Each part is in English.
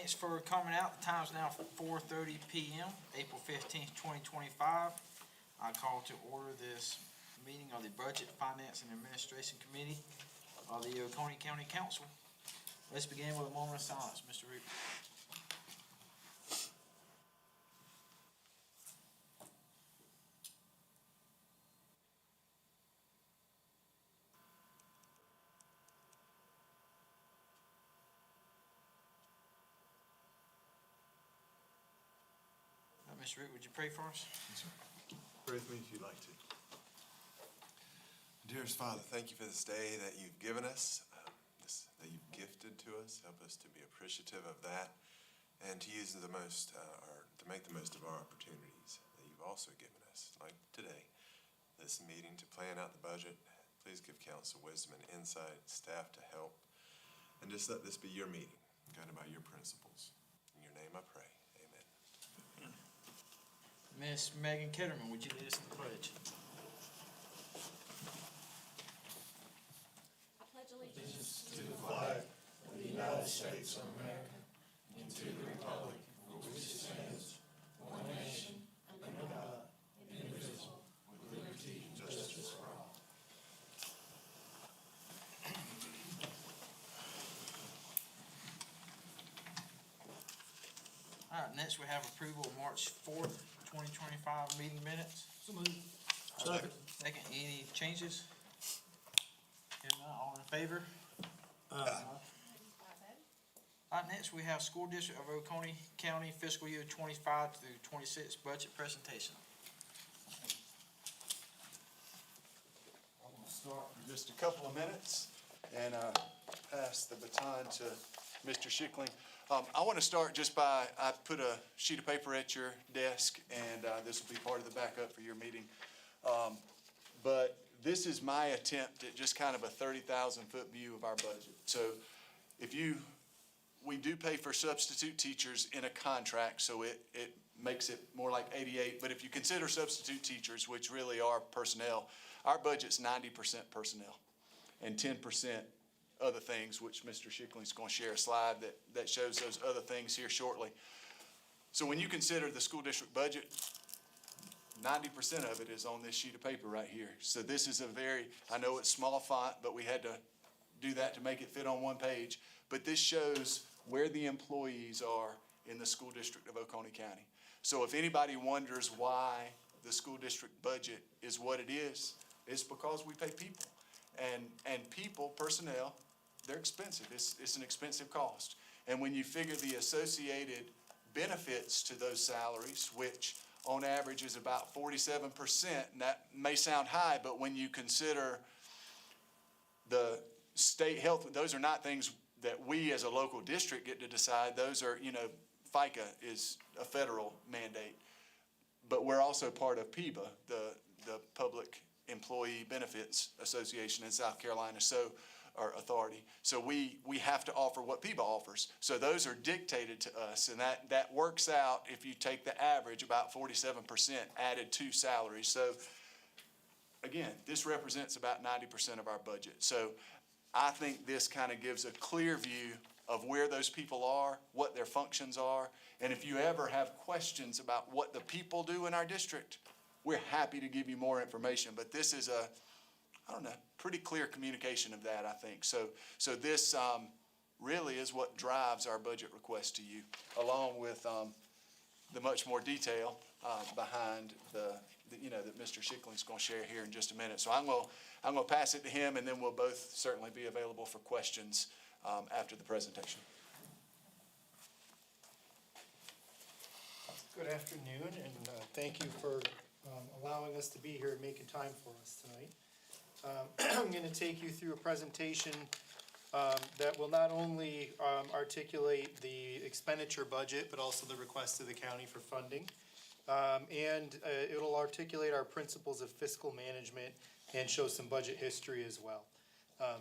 thanks for coming out. The time's now 4:30 p.m., April 15th, 2025. I call to order this meeting of the Budget, Finance, and Administration Committee of the Oconee County Council. Let's begin with a moment of silence. Mr. Reed. Mr. Root, would you pray for us? Yes, sir. Pray with me if you'd like to. Dearest Father, thank you for this day that you've given us, that you've gifted to us. Help us to be appreciative of that and to use the most, or to make the most of our opportunities that you've also given us, like today, this meeting to plan out the budget. Please give council wisdom and insight, staff to help, and just let this be your meeting, guided by your principles. In your name I pray. Miss Megan Kitterman, would you lead us in the pledge? I pledge allegiance to the flag of the United States of America and to the republic for which it stands, one nation, under God, indivisible, with liberty and justice for all. All right, next we have approval of March 4th, 2025 meeting minutes. So moved. Second, any changes? If not, all in favor? All right, next we have School District of Oconee County Fiscal Year 25 through 26 budget presentation. I'm going to start for just a couple of minutes and pass the baton to Mr. Schickling. I want to start just by, I put a sheet of paper at your desk, and this will be part of the backup for your meeting. But this is my attempt at just kind of a 30,000-foot view of our budget. So we do pay for substitute teachers in a contract, so it makes it more like 88. But if you consider substitute teachers, which really are personnel, our budget's 90% personnel and 10% other things, which Mr. Schickling's going to share a slide that shows those other things here shortly. So when you consider the school district budget, 90% of it is on this sheet of paper right here. So this is I know it's small font, but we had to do that to make it fit on one page. But this shows where the employees are in the school district of Oconee County. So if anybody wonders why the school district budget is what it is, it's because we pay people. And people, personnel, they're expensive. It's an expensive cost. And when you figure the associated benefits to those salaries, which on average is about 47%, and that may sound high, but when you consider the state health, those are not things that we as a local district get to decide. Those are, FICA is a federal mandate. But we're also part of PEBA, the Public Employee Benefits Association in South Carolina, or authority. So we have to offer what PEBA offers. So those are dictated to us, and that works out, if you take the average, about 47% added to salaries. So again, this represents about 90% of our budget. So I think this kind of gives a clear view of where those people are, what their functions are, and if you ever have questions about what the people do in our district, we're happy to give you more information. But this is pretty clear communication of that, I think. So this really is what drives our budget request to you, along with the much more detail behind that Mr. Schickling's going to share here in just a minute. So I'm going to pass it to him, and then we'll both certainly be available for questions after the presentation. Good afternoon, and thank you for allowing us to be here and making time for us tonight. I'm going to take you through a presentation that will not only articulate the expenditure budget, but also the request of the county for funding. And it'll articulate our principles of fiscal management and show some budget history as well.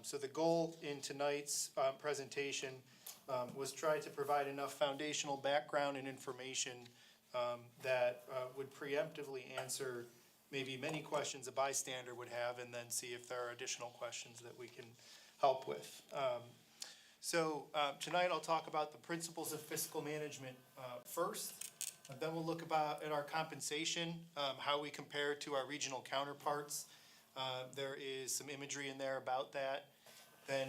So the goal in tonight's presentation was try to provide enough foundational background and information that would preemptively answer maybe many questions a bystander would have, and then see if there are additional questions that we can help with. So tonight I'll talk about the principles of fiscal management first. Then we'll look at our compensation, how we compare to our regional counterparts. There is some imagery in there about that. Then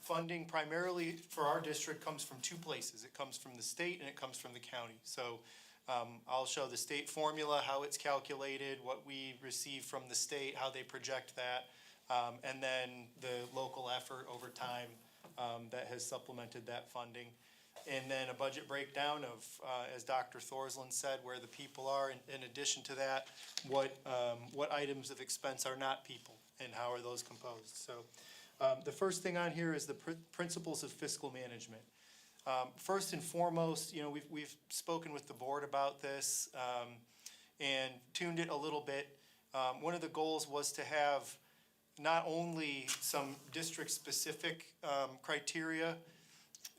funding primarily for our district comes from two places. It comes from the state and it comes from the county. So I'll show the state formula, how it's calculated, what we receive from the state, how they project that, and then the local effort over time that has supplemented that funding. And then a budget breakdown of, as Dr. Thorsland said, where the people are. In addition to that, what items of expense are not people and how are those composed. So the first thing on here is the principles of fiscal management. First and foremost, you know, we've spoken with the board about this and tuned it a little bit. One of the goals was to have not only some district-specific criteria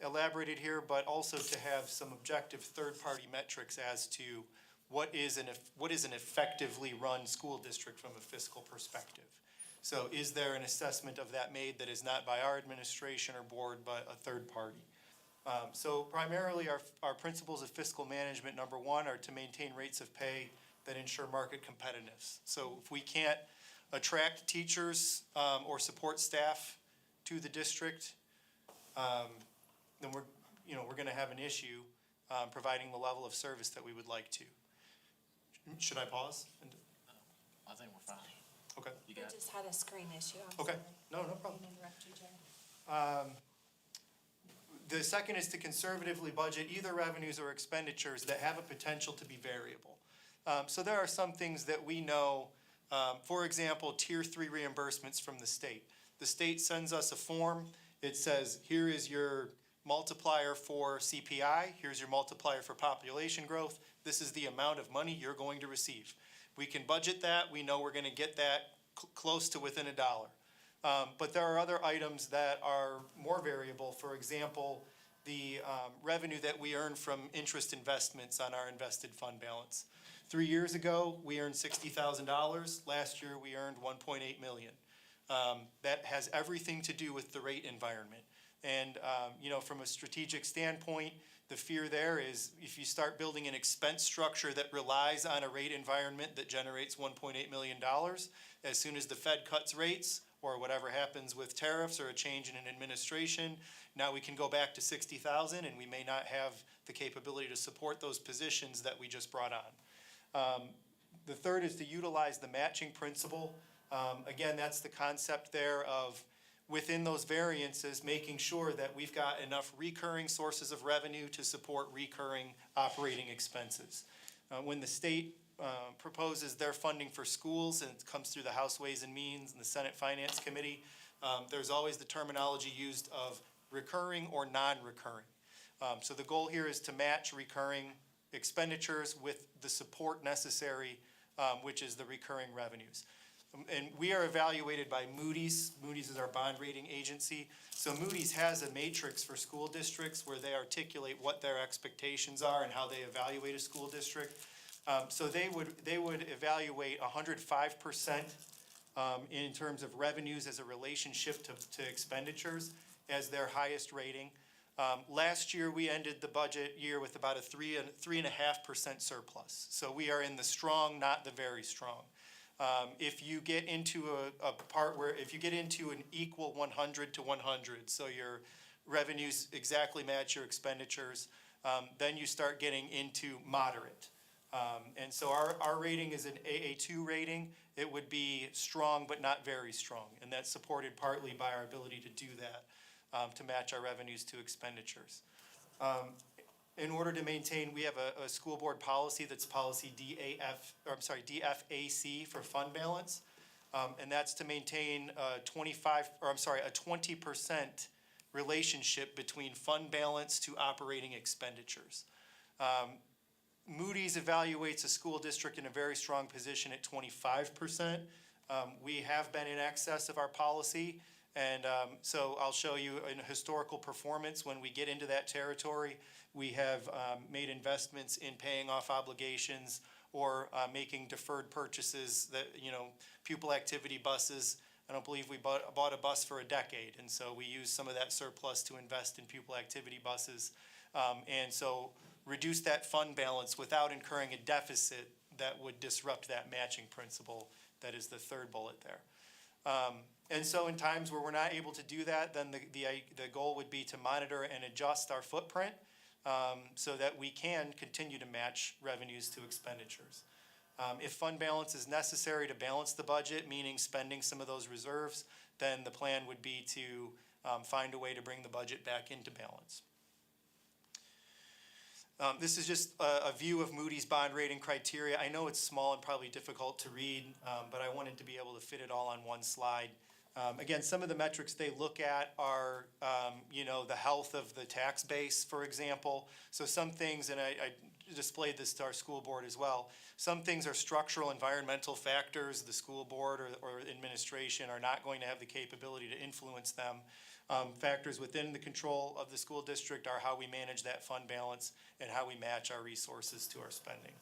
elaborated here, but also to have some objective third-party metrics as to what is an effectively run school district from a fiscal perspective. So is there an assessment of that made that is not by our administration or board, but a third party? So primarily our principles of fiscal management, number one, are to maintain rates of pay that ensure market competitiveness. So if we can't attract teachers or support staff to the district, then we're going to have an issue providing the level of service that we would like to. Should I pause? I think we're fine. Okay. You We got it? just had a screen issue. I'm Okay. sorry. No I problem. didn't interrupt you, Joe. The second is to conservatively budget either revenues or expenditures that have a potential to be variable. So there are some things that we know, for example, Tier 3 reimbursements from the state. The state sends us a form. It says, here is your multiplier for CPI, here's your multiplier for population growth, this is the amount of money you're going to receive. We can budget that, we know we're gonna get that close to within $1. But there are other items that are more variable. For example, the revenue that we earn from interest investments on our invested fund balance. 3 years ago, we earned $60,000. Last year, we earned $1.8 million. That has everything to do with the rate environment. And, from a strategic standpoint, the fear there is if you start building an expense structure that relies on a rate environment that generates $1.8 million, as soon as the Fed cuts rates or whatever happens with tariffs or a change in an administration, now we can go back to 60,000 and we may not have the capability to support those positions that we just brought on. The third is to utilize the matching principle. Again, that's the concept there of within those variances, making sure that we've got enough recurring sources of revenue to support recurring operating expenses. When the state proposes their funding for schools, and it comes through the House Ways and Means and the Senate Finance Committee, there's always the terminology used of recurring or non-recurring. So the goal here is to match recurring expenditures with the support necessary, which is the recurring revenues. And we are evaluated by Moody's. Moody's is our bond rating agency. So Moody's has a matrix for school districts where they articulate what their expectations are and how they evaluate a school district. So they would evaluate 105% in terms of revenues as a relationship to expenditures as their highest rating. Last year, we ended the budget year with about a 3.5% surplus. So we are in the strong, not the very strong. If you get into a part where, if you get into an equal 100 to 100, so your revenues exactly match your expenditures, then you start getting into moderate. And so our rating is an AA2 rating. It would be strong but not very strong, and that's supported partly by our ability to do that, to match our revenues to expenditures. In order to maintain, we have a school board policy that's policy DFAC for fund balance. And that's to maintain a 20% relationship between fund balance to operating expenditures. Moody's evaluates a school district in a very strong position at 25%. We have been in excess of our policy. And so I'll show you in historical performance when we get into that territory. We have made investments in paying off obligations or making deferred purchases that, pupil activity buses I don't believe we bought a bus for a decade, and so we used some of that surplus to invest in pupil activity buses. And so reduce that fund balance without incurring a deficit that would disrupt that matching principle that is the third bullet there. And so in times where we're not able to do that, then the goal would be to monitor and adjust our footprint so that we can continue to match revenues to expenditures. If fund balance is necessary to balance the budget, meaning spending some of those reserves, then the plan would be to find a way to bring the budget back into balance. This is just a view of Moody's bond rating criteria. I know it's small and probably difficult to read, but I wanted to be able to fit it all on one slide. Again, some of the metrics they look at are, the health of the tax base, for example. So some things, and I displayed this to our school board as well, some things are structural environmental factors. The school board or administration are not going to have the capability to influence them. Factors within the control of the school district are how we manage that fund balance and how we match our resources to our spending.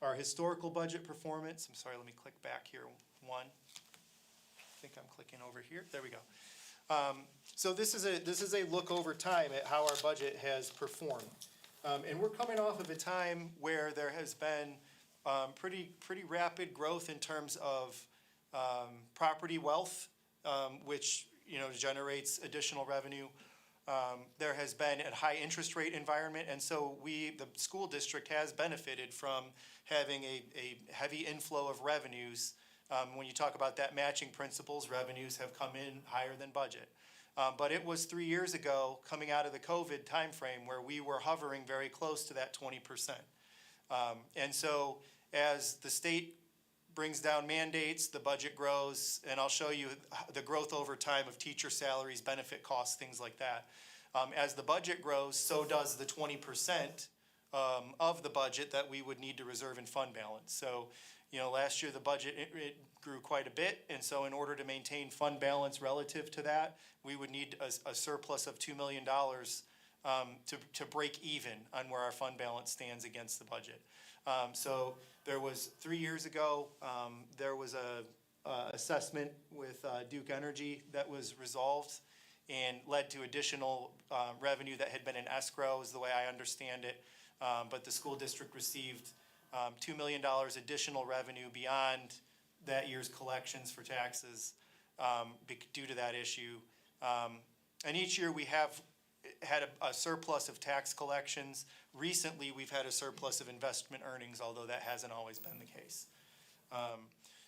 Our historical budget performance, I'm sorry, let me click back here one. I think I'm clicking over here, there we go. So this is a look over time at how our budget has performed. And we're coming off of a time where there has been pretty rapid growth in terms of property wealth, which generates additional revenue. There has been a high interest rate environment, and so the school district has benefited from having a heavy inflow of revenues. When you talk about that matching principles, revenues have come in higher than budget. But it was 3 years ago, coming out of the COVID timeframe, where we were hovering very close to that 20%. And so as the state brings down mandates, the budget grows, and I'll show you the growth over time of teacher salaries, benefit costs, things like that. As the budget grows, so does the 20% of the budget that we would need to reserve in fund balance. So, last year the budget, it grew quite a bit, and so in order to maintain fund balance relative to that, we would need a surplus of $2 million to break even on where our fund balance stands against the budget. So there was 3 years ago, there was a assessment with Duke Energy that was resolved and led to additional revenue that had been in escrow, is the way I understand it. But the school district received $2 million additional revenue beyond that year's collections for taxes due to that issue. And each year we have had a surplus of tax collections. Recently, we've had a surplus of investment earnings, although that hasn't always been the case.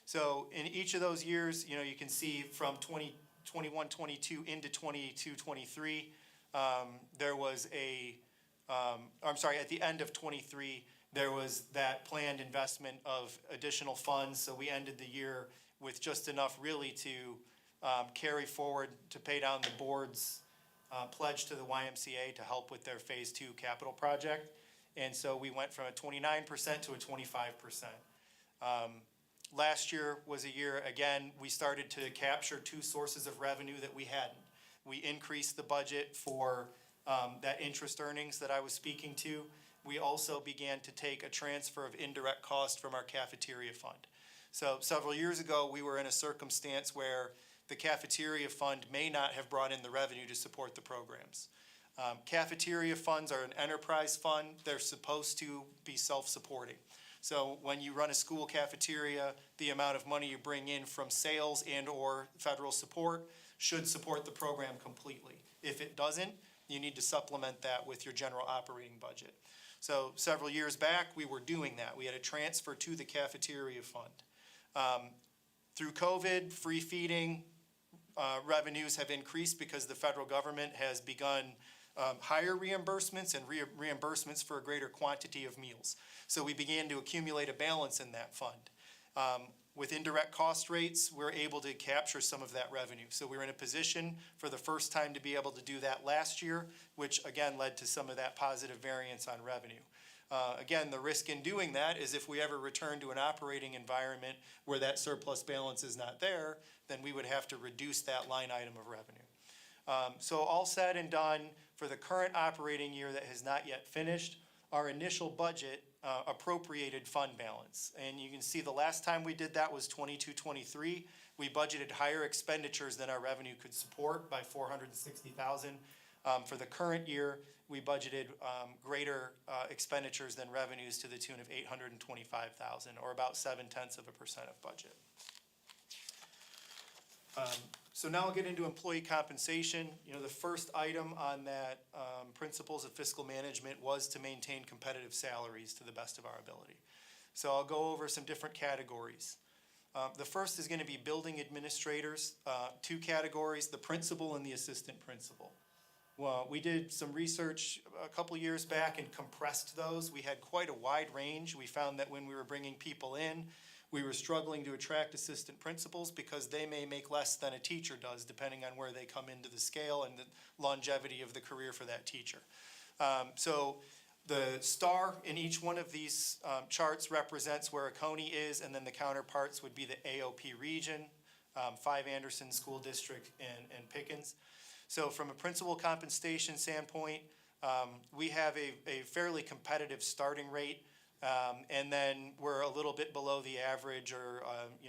So in each of those years, you can see from 21-22 into 22-23, there was at the end of 23, there was that planned investment of additional funds. So we ended the year with just enough really to carry forward to pay down the board's pledge to the YMCA to help with their Phase 2 capital project. And so we went from a 29% to a 25%. Last year was a year, again, we started to capture two sources of revenue that we hadn't. We increased the budget for that interest earnings that I was speaking to. We also began to take a transfer of indirect cost from our cafeteria fund. So several years ago, we were in a circumstance where the cafeteria fund may not have brought in the revenue to support the programs. Cafeteria funds are an enterprise fund. They're supposed to be self-supporting. So when you run a school cafeteria, the amount of money you bring in from sales and or federal support should support the program completely. If it doesn't, you need to supplement that with your general operating budget. So several years back, we were doing that. We had a transfer to the cafeteria fund. Through COVID, free feeding revenues have increased because the federal government has begun higher reimbursements and reimbursements for a greater quantity of meals. So we began to accumulate a balance in that fund. With indirect cost rates, we're able to capture some of that revenue. So we're in a position for the first time to be able to do that last year, which again led to some of that positive variance on revenue. Again, the risk in doing that is if we ever return to an operating environment where that surplus balance is not there, then we would have to reduce that line item of revenue. So all said and done, for the current operating year that has not yet finished, our initial budget appropriated fund balance. And you can see the last time we did that was 22-23. We budgeted higher expenditures than our revenue could support by $460,000. For the current year, we budgeted greater expenditures than revenues to the tune of $825,000, or about 0.7% of budget. So now I'll get into employee compensation. You know, the first item on that principles of fiscal management was to maintain competitive salaries to the best of our ability. So I'll go over some different categories. The first is going to be building administrators, two categories, the principal and the assistant principal. Well, we did some research a couple years back and compressed those. We had quite a wide range. We found that when we were bringing people in, we were struggling to attract assistant principals because they may make less than a teacher does, depending on where they come into the scale and the longevity of the career for that teacher. So the star in each one of these charts represents where Oconee is, and then the counterparts would be the AOP region, 5 Anderson School District, and Pickens. So from a principal compensation standpoint, we have a fairly competitive starting rate. And then we're a little bit below the average, or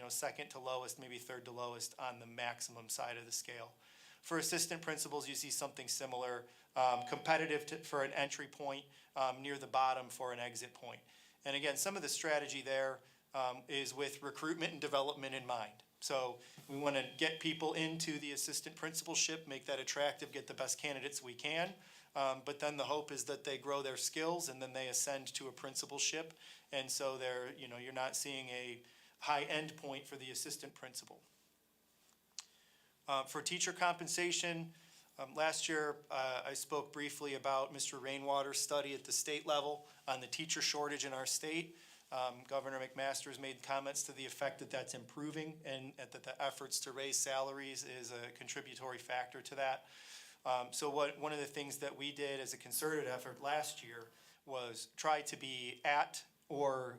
second to lowest, maybe third to lowest on the maximum side of the scale. For assistant principals, you see something similar, competitive for an entry point, near the bottom for an exit point. And again, some of the strategy there is with recruitment and development in mind. So we want to get people into the assistant principalship, make that attractive, get the best candidates we can. But then the hope is that they grow their skills and then they ascend to a principalship. And so you're not seeing a high end point for the assistant principal. For teacher compensation, last year I spoke briefly about Mr. Rainwater's study at the state level on the teacher shortage in our state. Governor McMaster's made comments to the effect that that's improving and that the efforts to raise salaries is a contributory factor to that. So one of the things that we did as a concerted effort last year was try to be at or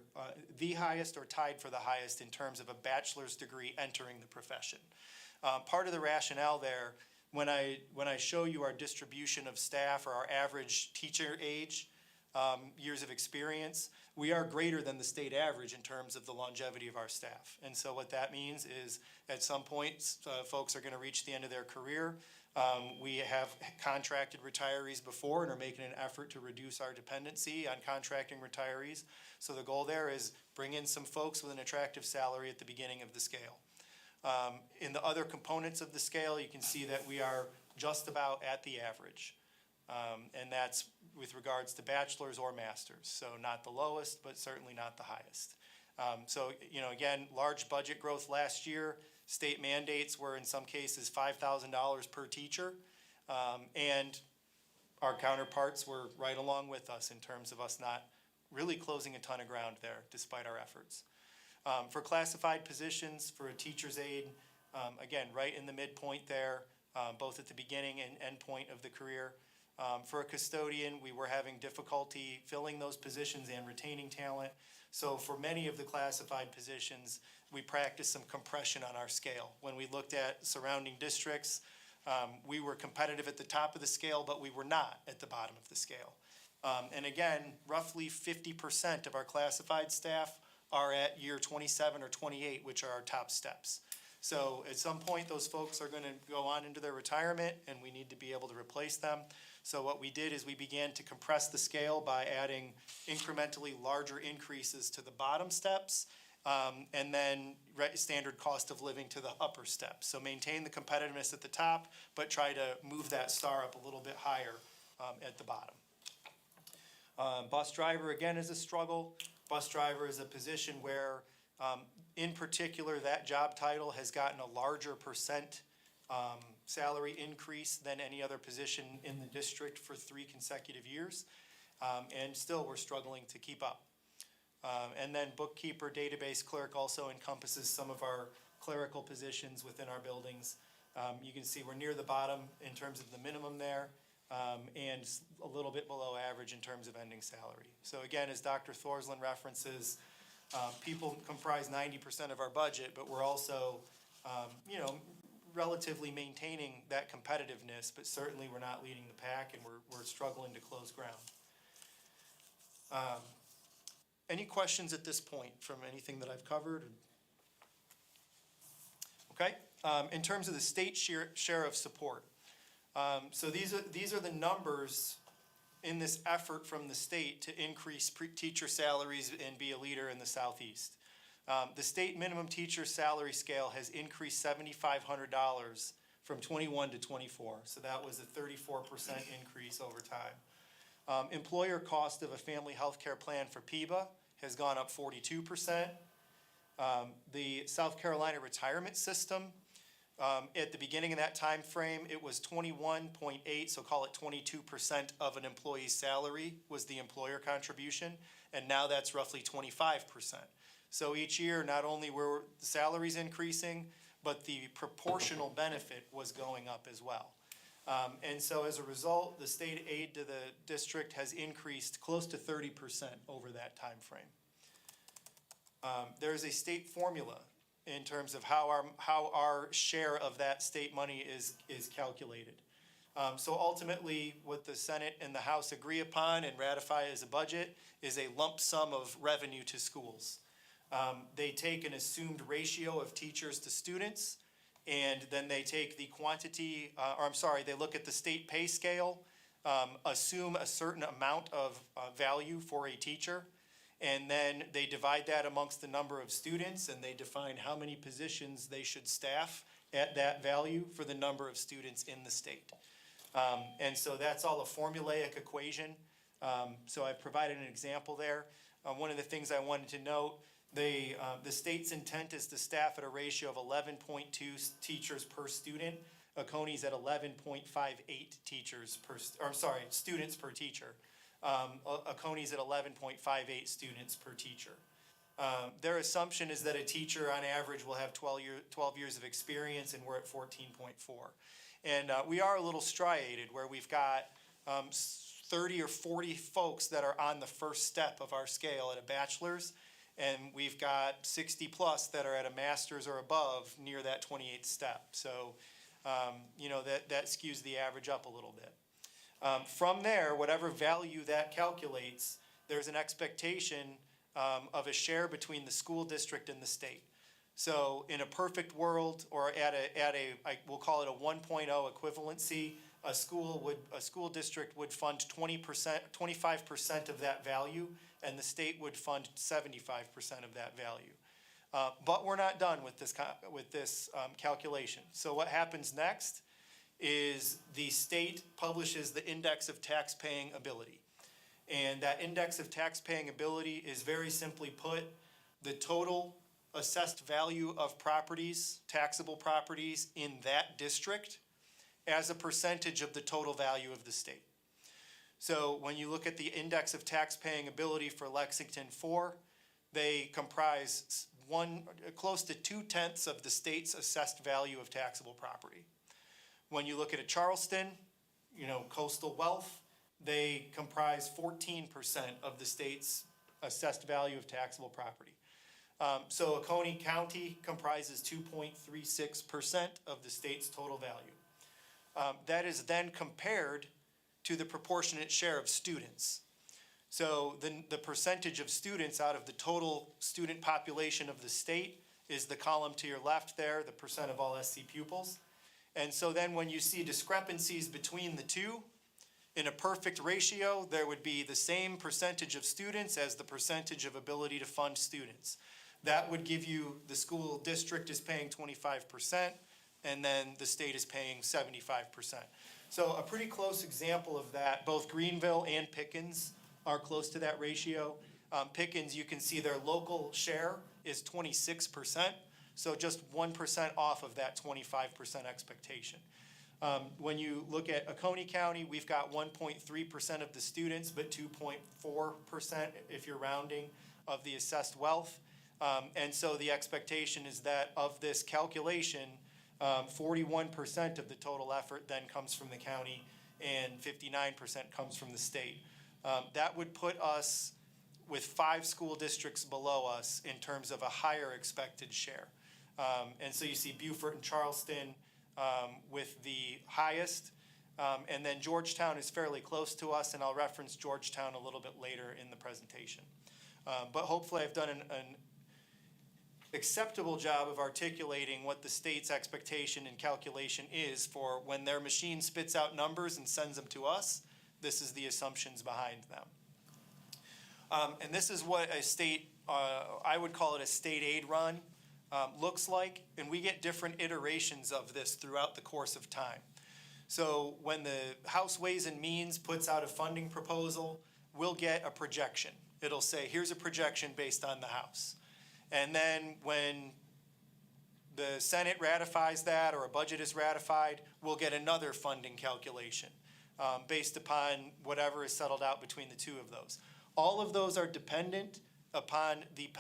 the highest or tied for the highest in terms of a bachelor's degree entering the profession. Part of the rationale there, when I show you our distribution of staff or our average teacher age, years of experience, we are greater than the state average in terms of the longevity of our staff. And so what that means is at some point, folks are going to reach the end of their career. We have contracted retirees before and are making an effort to reduce our dependency on contracting retirees. So the goal there is bring in some folks with an attractive salary at the beginning of the scale. In the other components of the scale, you can see that we are just about at the average. And that's with regards to bachelor's or master's. So not the lowest, but certainly not the highest. So, again, large budget growth last year. State mandates were in some cases $5,000 per teacher. And our counterparts were right along with us in terms of us not really closing a ton of ground there despite our efforts. For classified positions, for a teacher's aide, again, right in the midpoint there, both at the beginning and end point of the career. For a custodian, we were having difficulty filling those positions and retaining talent. So for many of the classified positions, we practiced some compression on our scale. When we looked at surrounding districts, we were competitive at the top of the scale, but we were not at the bottom of the scale. And again, roughly 50% of our classified staff are at year 27 or 28, which are our top steps. So at some point, those folks are going to go on into their retirement, and we need to be able to replace them. So what we did is we began to compress the scale by adding incrementally larger increases to the bottom steps, and then standard cost of living to the upper steps. So maintain the competitiveness at the top, but try to move that star up a little bit higher at the bottom. Bus driver, again, is a struggle. Bus driver is a position where, in particular, that job title has gotten a larger percent salary increase than any other position in the district for 3 consecutive years. And still, we're struggling to keep up. And then bookkeeper, database clerk also encompasses some of our clerical positions within our buildings. You can see we're near the bottom in terms of the minimum there, and a little bit below average in terms of ending salary. So again, as Dr. Thorsland references, people comprise 90% of our budget, but we're also, relatively maintaining that competitiveness, but certainly we're not leading the pack, and we're struggling to close ground. Any questions at this point from anything that I've covered? Okay, in terms of the state share of support. So these are the numbers in this effort from the state to increase teacher salaries and be a leader in the Southeast. The state minimum teacher salary scale has increased $7,500 from 21 to 24. So that was a 34% increase over time. Employer cost of a family health care plan for PEBA has gone up 42%. The South Carolina retirement system, at the beginning of that time frame, it was 21.8, so call it 22% of an employee's salary was the employer contribution, and now that's roughly 25%. So each year, not only were the salaries increasing, but the proportional benefit was going up as well. And so as a result, the state aid to the district has increased close to 30% over that time frame. There's a state formula in terms of how our share of that state money is calculated. So ultimately, what the Senate and the House agree upon and ratify as a budget is a lump sum of revenue to schools. They take an assumed ratio of teachers to students, and then they take the quantity, they look at the state pay scale, assume a certain amount of value for a teacher, and then they divide that amongst the number of students, and they define how many positions they should staff at that value for the number of students in the state. And so that's all a formulaic equation. So I've provided an example there. One of the things I wanted to note, the state's intent is to staff at a ratio of 11.2 teachers per student. Oconee at 11.58 students per teacher. Oconee's at 11.58 students per teacher. Their assumption is that a teacher on average will have 12 years of experience, and we're at 14.4. And we are a little striated where we've got 30 or 40 folks that are on the first step of our scale at a bachelor's, and we've got 60 plus that are at a master's or above near that 28th step. So, that skews the average up a little bit. From there, whatever value that calculates, there's an expectation of a share between the school district and the state. So in a perfect world, or we'll call it a 1.0 equivalency, a school district would fund 25% of that value, and the state would fund 75% of that value. But we're not done with this calculation. So what happens next is the state publishes the index of tax-paying ability. And that index of tax-paying ability is, very simply put, the total assessed value of properties, taxable properties in that district as a percentage of the total value of the state. So when you look at the index of tax-paying ability for Lexington 4, they comprise close to 2/10 of the state's assessed value of taxable property. When you look at a Charleston, coastal wealth, they comprise 14% of the state's assessed value of taxable property. So Oconee County comprises 2.36% of the state's total value. That is then compared to the proportionate share of students. So the percentage of students out of the total student population of the state is the column to your left there, the percent of all SC pupils. And so then when you see discrepancies between the two, in a perfect ratio, there would be the same percentage of students as the percentage of ability to fund students. That would give you the school district is paying 25%, and then the state is paying 75%. So a pretty close example of that, both Greenville and Pickens are close to that ratio. Pickens, you can see their local share is 26%. So just 1% off of that 25% expectation. When you look at Oconee County, we've got 1.3% of the students, but 2.4% if you're rounding of the assessed wealth. And so the expectation is that of this calculation, 41% of the total effort then comes from the county and 59% comes from the state. That would put us with 5 school districts below us in terms of a higher expected share. And so you see Beaufort and Charleston with the highest, and then Georgetown is fairly close to us, and I'll reference Georgetown a little bit later in the presentation. But hopefully I've done an acceptable job of articulating what the state's expectation and calculation is for when their machine spits out numbers and sends them to us. This is the assumptions behind them. And this is what a state, I would call it a state aid run, looks like. And we get different iterations of this throughout the course of time. So when the House Ways and Means puts out a funding proposal, we'll get a projection. It'll say, here's a projection based on the House. And then when the Senate ratifies that or a budget is ratified, we'll get another funding calculation based upon whatever is settled out between the two of those. All of those are dependent upon the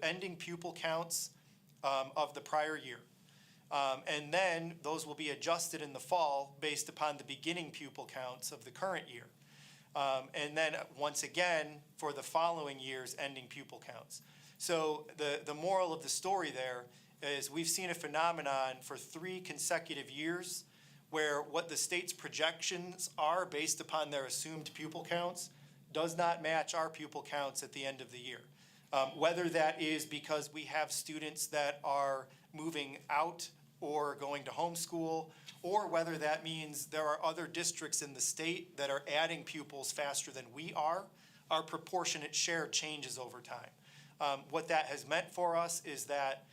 ending pupil counts of the prior year. And then those will be adjusted in the fall based upon the beginning pupil counts of the current year. And then once again for the following year's ending pupil counts. So the moral of the story there is we've seen a phenomenon for 3 consecutive years where what the state's projections are based upon their assumed pupil counts does not match our pupil counts at the end of the year. Whether that is because we have students that are moving out or going to homeschool, or whether that means there are other districts in the state that are adding pupils faster than we are, our proportionate share changes over time. What that has meant for us is that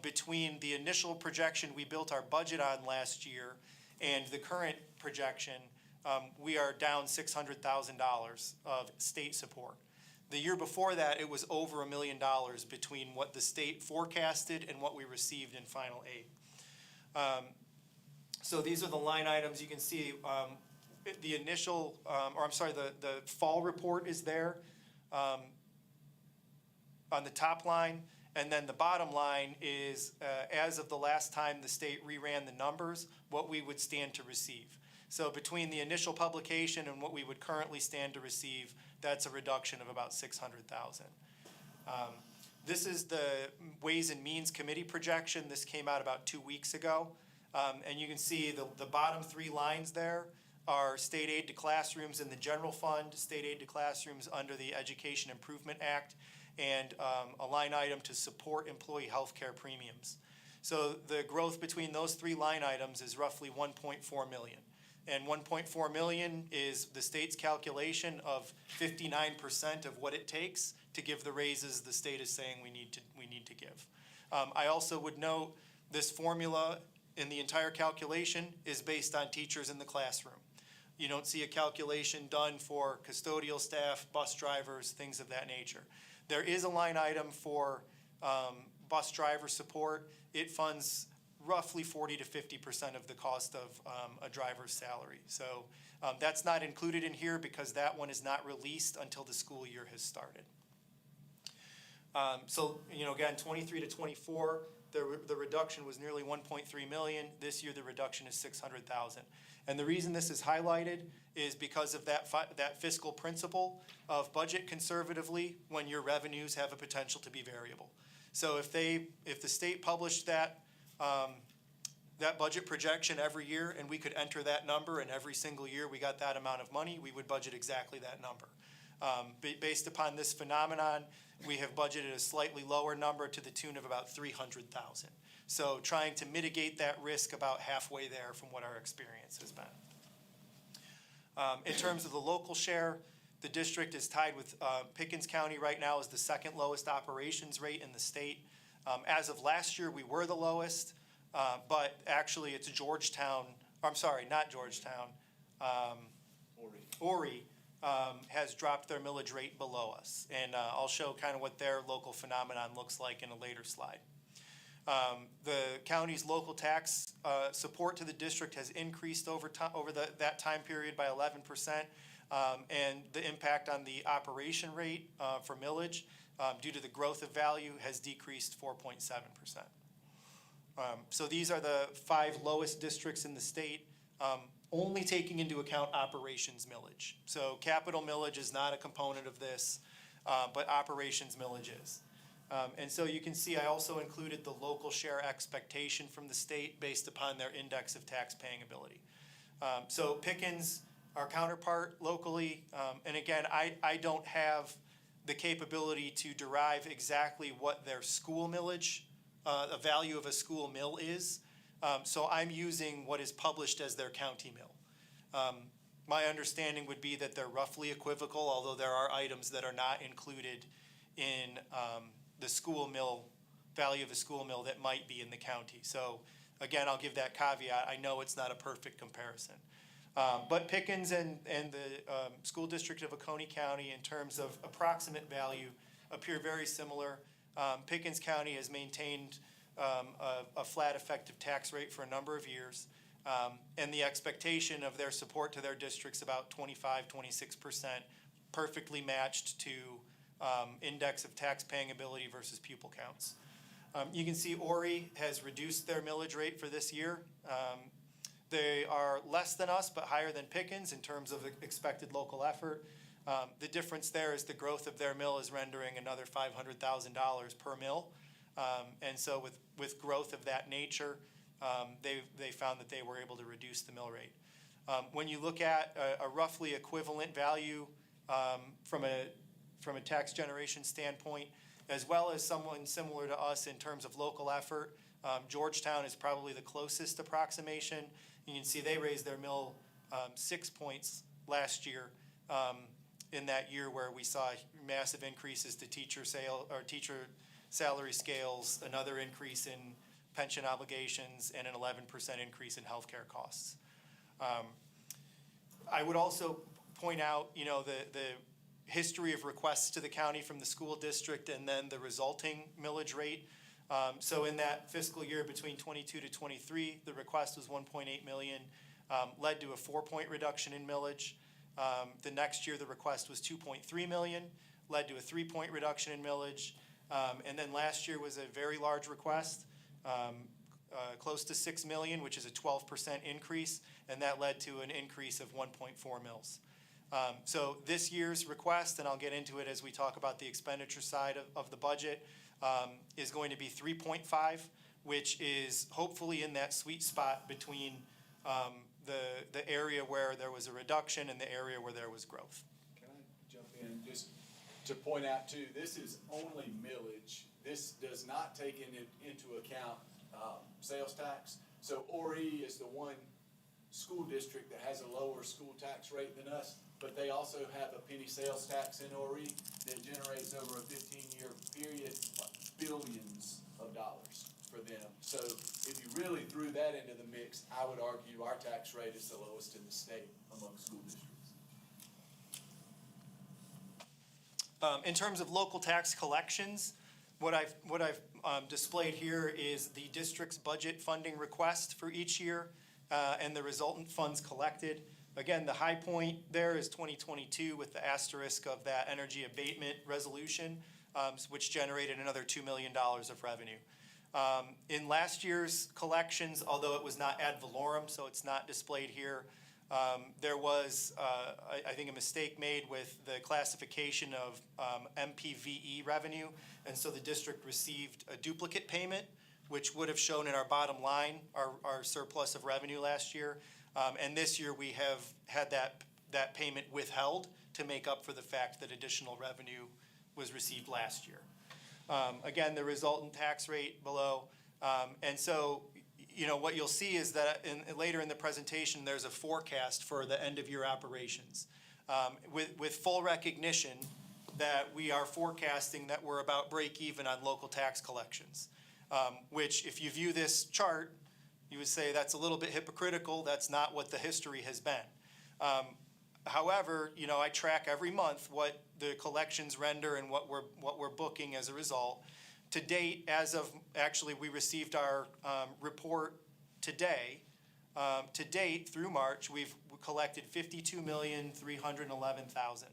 between the initial projection we built our budget on last year and the current projection, we are down $600,000 of state support. The year before that, it was over $1 million between what the state forecasted and what we received in final aid. So these are the line items. You can see the initial, the fall report is there on the top line. And then the bottom line is, as of the last time the state reran the numbers, what we would stand to receive. So between the initial publication and what we would currently stand to receive, that's a reduction of about $600,000. This is the Ways and Means Committee projection. This came out about 2 weeks ago. And you can see the bottom 3 lines there are state aid to classrooms in the general fund, state aid to classrooms under the Education Improvement Act, and a line item to support employee health care premiums. So the growth between those 3 line items is roughly 1.4 million. And 1.4 million is the state's calculation of 59% of what it takes to give the raises the state is saying we need to give. I also would note this formula in the entire calculation is based on teachers in the classroom. You don't see a calculation done for custodial staff, bus drivers, things of that nature. There is a line item for bus driver support. It funds roughly 40 to 50% of the cost of a driver's salary. So that's not included in here because that one is not released until the school year has started. So, again, 23 to 24, the reduction was nearly 1.3 million. This year, the reduction is 600,000. And the reason this is highlighted is because of that fiscal principle of budget conservatively when your revenues have a potential to be variable. So if the state published that budget projection every year and we could enter that number and every single year we got that amount of money, we would budget exactly that number. Based upon this phenomenon, we have budgeted a slightly lower number to the tune of about 300,000. So trying to mitigate that risk about halfway there from what our experience has been. In terms of the local share, the district is tied with Pickens County right now is the 2nd lowest operations rate in the state. As of last year, we were the lowest, but actually it's Georgetown, I'm sorry, not Georgetown. Horry has dropped their millage rate below us. And I'll show kind of what their local phenomenon looks like in a later slide. The county's local tax support to the district has increased over that time period by 11%. And the impact on the operation rate for millage due to the growth of value has decreased 4.7%. So these are the 5 lowest districts in the state, only taking into account operations millage. So capital millage is not a component of this, but operations millage is. And so you can see I also included the local share expectation from the state based upon their index of tax paying ability. So Pickens, our counterpart locally, and again, I don't have the capability to derive exactly what their school millage, the value of a school mill is. So I'm using what is published as their county mill. My understanding would be that they're roughly equivocal, although there are items that are not included in the school mill, value of a school mill that might be in the county. So again, I'll give that caveat. I know it's not a perfect comparison. But Pickens and the school district of Oconee County, in terms of approximate value, appear very similar. Pickens County has maintained a flat effective tax rate for a number of years. And the expectation of their support to their district's about 25–26%, perfectly matched to index of tax paying ability versus pupil counts. You can see Horry has reduced their millage rate for this year. They are less than us, but higher than Pickens in terms of expected local effort. The difference there is the growth of their mill is rendering another $500,000 per mill. And so with growth of that nature, they found that they were able to reduce the mill rate. When you look at a roughly equivalent value from a tax generation standpoint, as well as someone similar to us in terms of local effort, Georgetown is probably the closest approximation. You can see they raised their mill 6 points last year, in that year where we saw massive increases to teacher salary scales, another increase in pension obligations, and an 11% increase in healthcare costs. I would also point out, the history of requests to the county from the school district and then the resulting millage rate. So in that fiscal year between 22 to 23, the request was 1.8 million, led to a 4-point reduction in millage. The next year, the request was 2.3 million, led to a 3-point reduction in millage. And then last year was a very large request, close to 6 million, which is a 12% increase, and that led to an increase of 1.4 mils. So this year's request, and I'll get into it as we talk about the expenditure side of the budget, is going to be 3.5, which is hopefully in that sweet spot between the area where there was a reduction and the area where there was growth. Can I jump in just to point out too, this is only millage. This does not take into account sales tax. So Horry is the one school district that has a lower school tax rate than us, but they also have a penny sales tax in Horry that generates over a 15-year period billions of dollars for them. So if you really threw that into the mix, I would argue our tax rate is the lowest in the state among school districts. In terms of local tax collections, what I've displayed here is the district's budget funding request for each year and the resultant funds collected. Again, the high point there is 2022 with the asterisk of that energy abatement resolution, which generated another $2 million of revenue. In last year's collections, although it was not ad valorem, so it's not displayed here, there was, I think, a mistake made with the classification of MPVE revenue, and so the district received a duplicate payment, which would have shown in our bottom line our surplus of revenue last year. And this year we have had that payment withheld to make up for the fact that additional revenue was received last year. Again, the resultant tax rate below. And so, what you'll see is that later in the presentation, there's a forecast for the end of year operations with full recognition that we are forecasting that we're about break even on local tax collections, which if you view this chart, you would say that's a little bit hypocritical. That's not what the history has been. However, I track every month what the collections render and what we're booking as a result. To date, we received our report today. To date, through March, we've collected $52,311,000.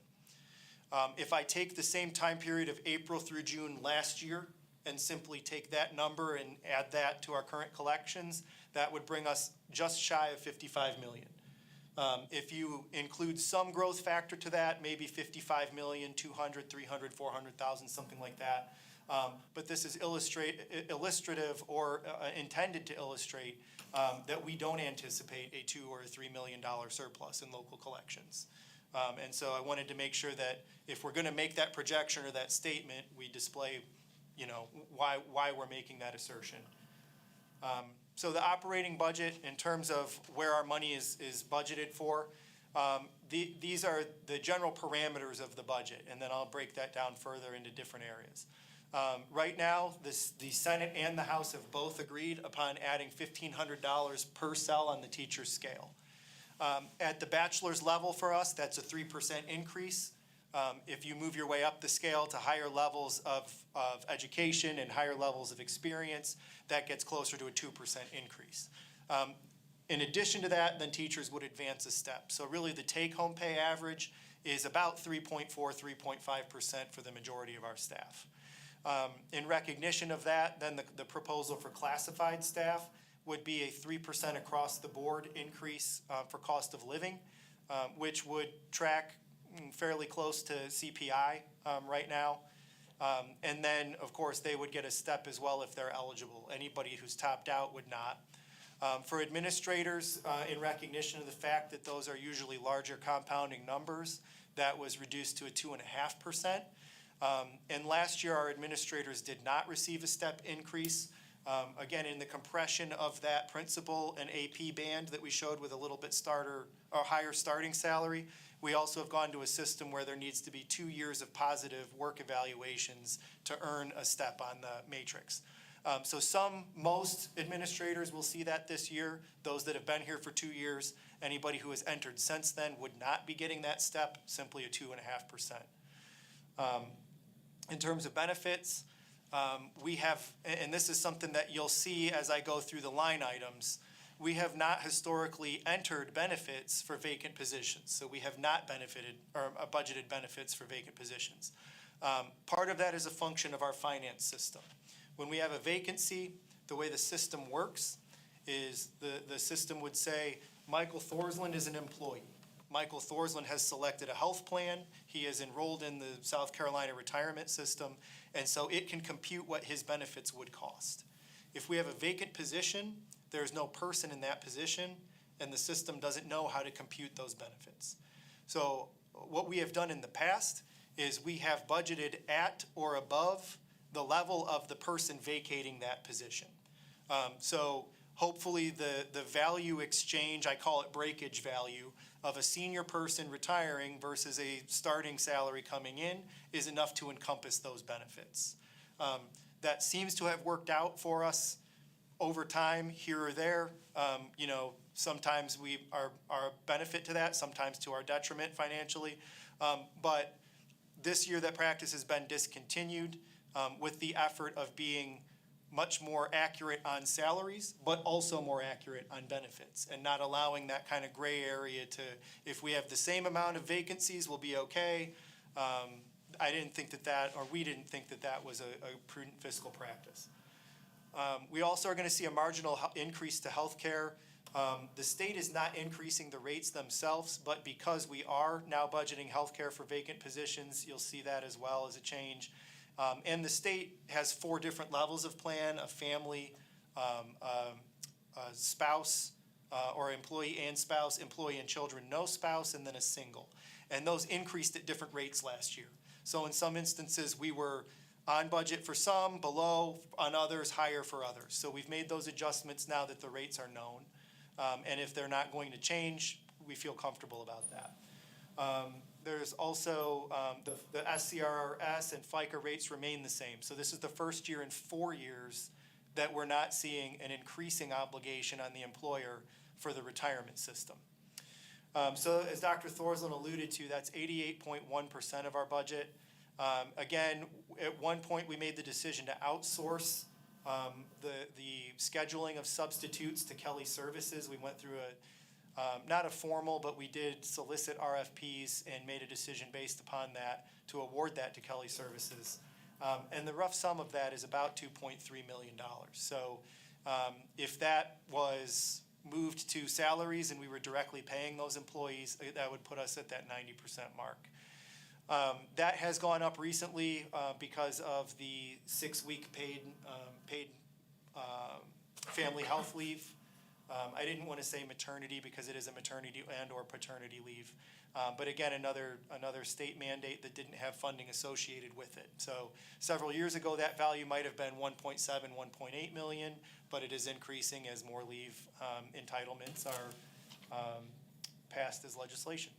If I take the same time period of April through June last year and simply take that number and add that to our current collections, that would bring us just shy of $55 million. If you include some growth factor to that, maybe $55 million, $200,000, $300,000, $400,000, something like that. But this is illustrative or intended to illustrate that we don't anticipate a $2 or $3 million surplus in local collections. And so I wanted to make sure that if we're gonna make that projection or that statement, we display, you know, why we're making that assertion. So the operating budget, in terms of where our money is budgeted for, these are the general parameters of the budget, and then I'll break that down further into different areas. Right now, the Senate and the House have both agreed upon adding $1,500 per cell on the teacher scale. At the bachelor's level for us, that's a 3% increase. If you move your way up the scale to higher levels of education and higher levels of experience, that gets closer to a 2% increase. In addition to that, then teachers would advance a step. So really, the take-home pay average is about 3.4, 3.5% for the majority of our staff. In recognition of that, then the proposal for classified staff would be a 3% across the board increase for cost of living, which would track fairly close to CPI right now. And then, of course, they would get a step as well if they're eligible. Anybody who's topped out would not. For administrators, in recognition of the fact that those are usually larger compounding numbers, that was reduced to a 2.5%. And last year, our administrators did not receive a step increase. Again, in the compression of that principal and AP band that we showed with a little bit higher starting salary, we also have gone to a system where there needs to be 2 years of positive work evaluations to earn a step on the matrix. So most administrators will see that this year. Those that have been here for 2 years, anybody who has entered since then would not be getting that step, simply a 2.5%. In terms of benefits, we have, and this is something that you'll see as I go through the line items, we have not historically entered benefits for vacant positions. So we have not benefited or budgeted benefits for vacant positions. Part of that is a function of our finance system. When we have a vacancy, the way the system works is the system would say, Michael Thorsland is an employee. Michael Thorsland has selected a health plan. He is enrolled in the South Carolina retirement system, and so it can compute what his benefits would cost. If we have a vacant position, there's no person in that position, and the system doesn't know how to compute those benefits. So what we have done in the past is we have budgeted at or above the level of the person vacating that position. So hopefully the value exchange, I call it breakage value, of a senior person retiring versus a starting salary coming in is enough to encompass those benefits. That seems to have worked out for us over time, here or there. Sometimes we are a benefit to that, sometimes to our detriment financially. But this year that practice has been discontinued with the effort of being much more accurate on salaries, but also more accurate on benefits, and not allowing that kind of gray area to, if we have the same amount of vacancies, we'll be okay. I didn't think we didn't think that was a prudent fiscal practice. We also are going to see a marginal increase to healthcare. The state is not increasing the rates themselves, but because we are now budgeting healthcare for vacant positions, you'll see that as well as a change. And the state has 4 different levels of plan: a family, a spouse, or employee and spouse, employee and children, no spouse, and then a single. And those increased at different rates last year. So in some instances, we were on budget for some, below, on others, higher for others. So we've made those adjustments now that the rates are known. And if they're not going to change, we feel comfortable about that. There's also the SCRS and FICA rates remain the same. So this is the first year in 4 years that we're not seeing an increasing obligation on the employer for the retirement system. So as Dr. Thorsland alluded to, that's 88.1% of our budget. Again, at one point we made the decision to outsource the scheduling of substitutes to Kelly Services. We went through not a formal, but we did solicit RFPs and made a decision based upon that to award that to Kelly Services. And the rough sum of that is about $2.3 million. So if that was moved to salaries and we were directly paying those employees, that would put us at that 90% mark. That has gone up recently because of the 6-week paid family health leave. I didn't want to say maternity because it is a maternity and or paternity leave. But again, another state mandate that didn't have funding associated with it. So several years ago, that value might have been 1.7, 1.8 million, but it is increasing as more leave entitlements are passed as legislation.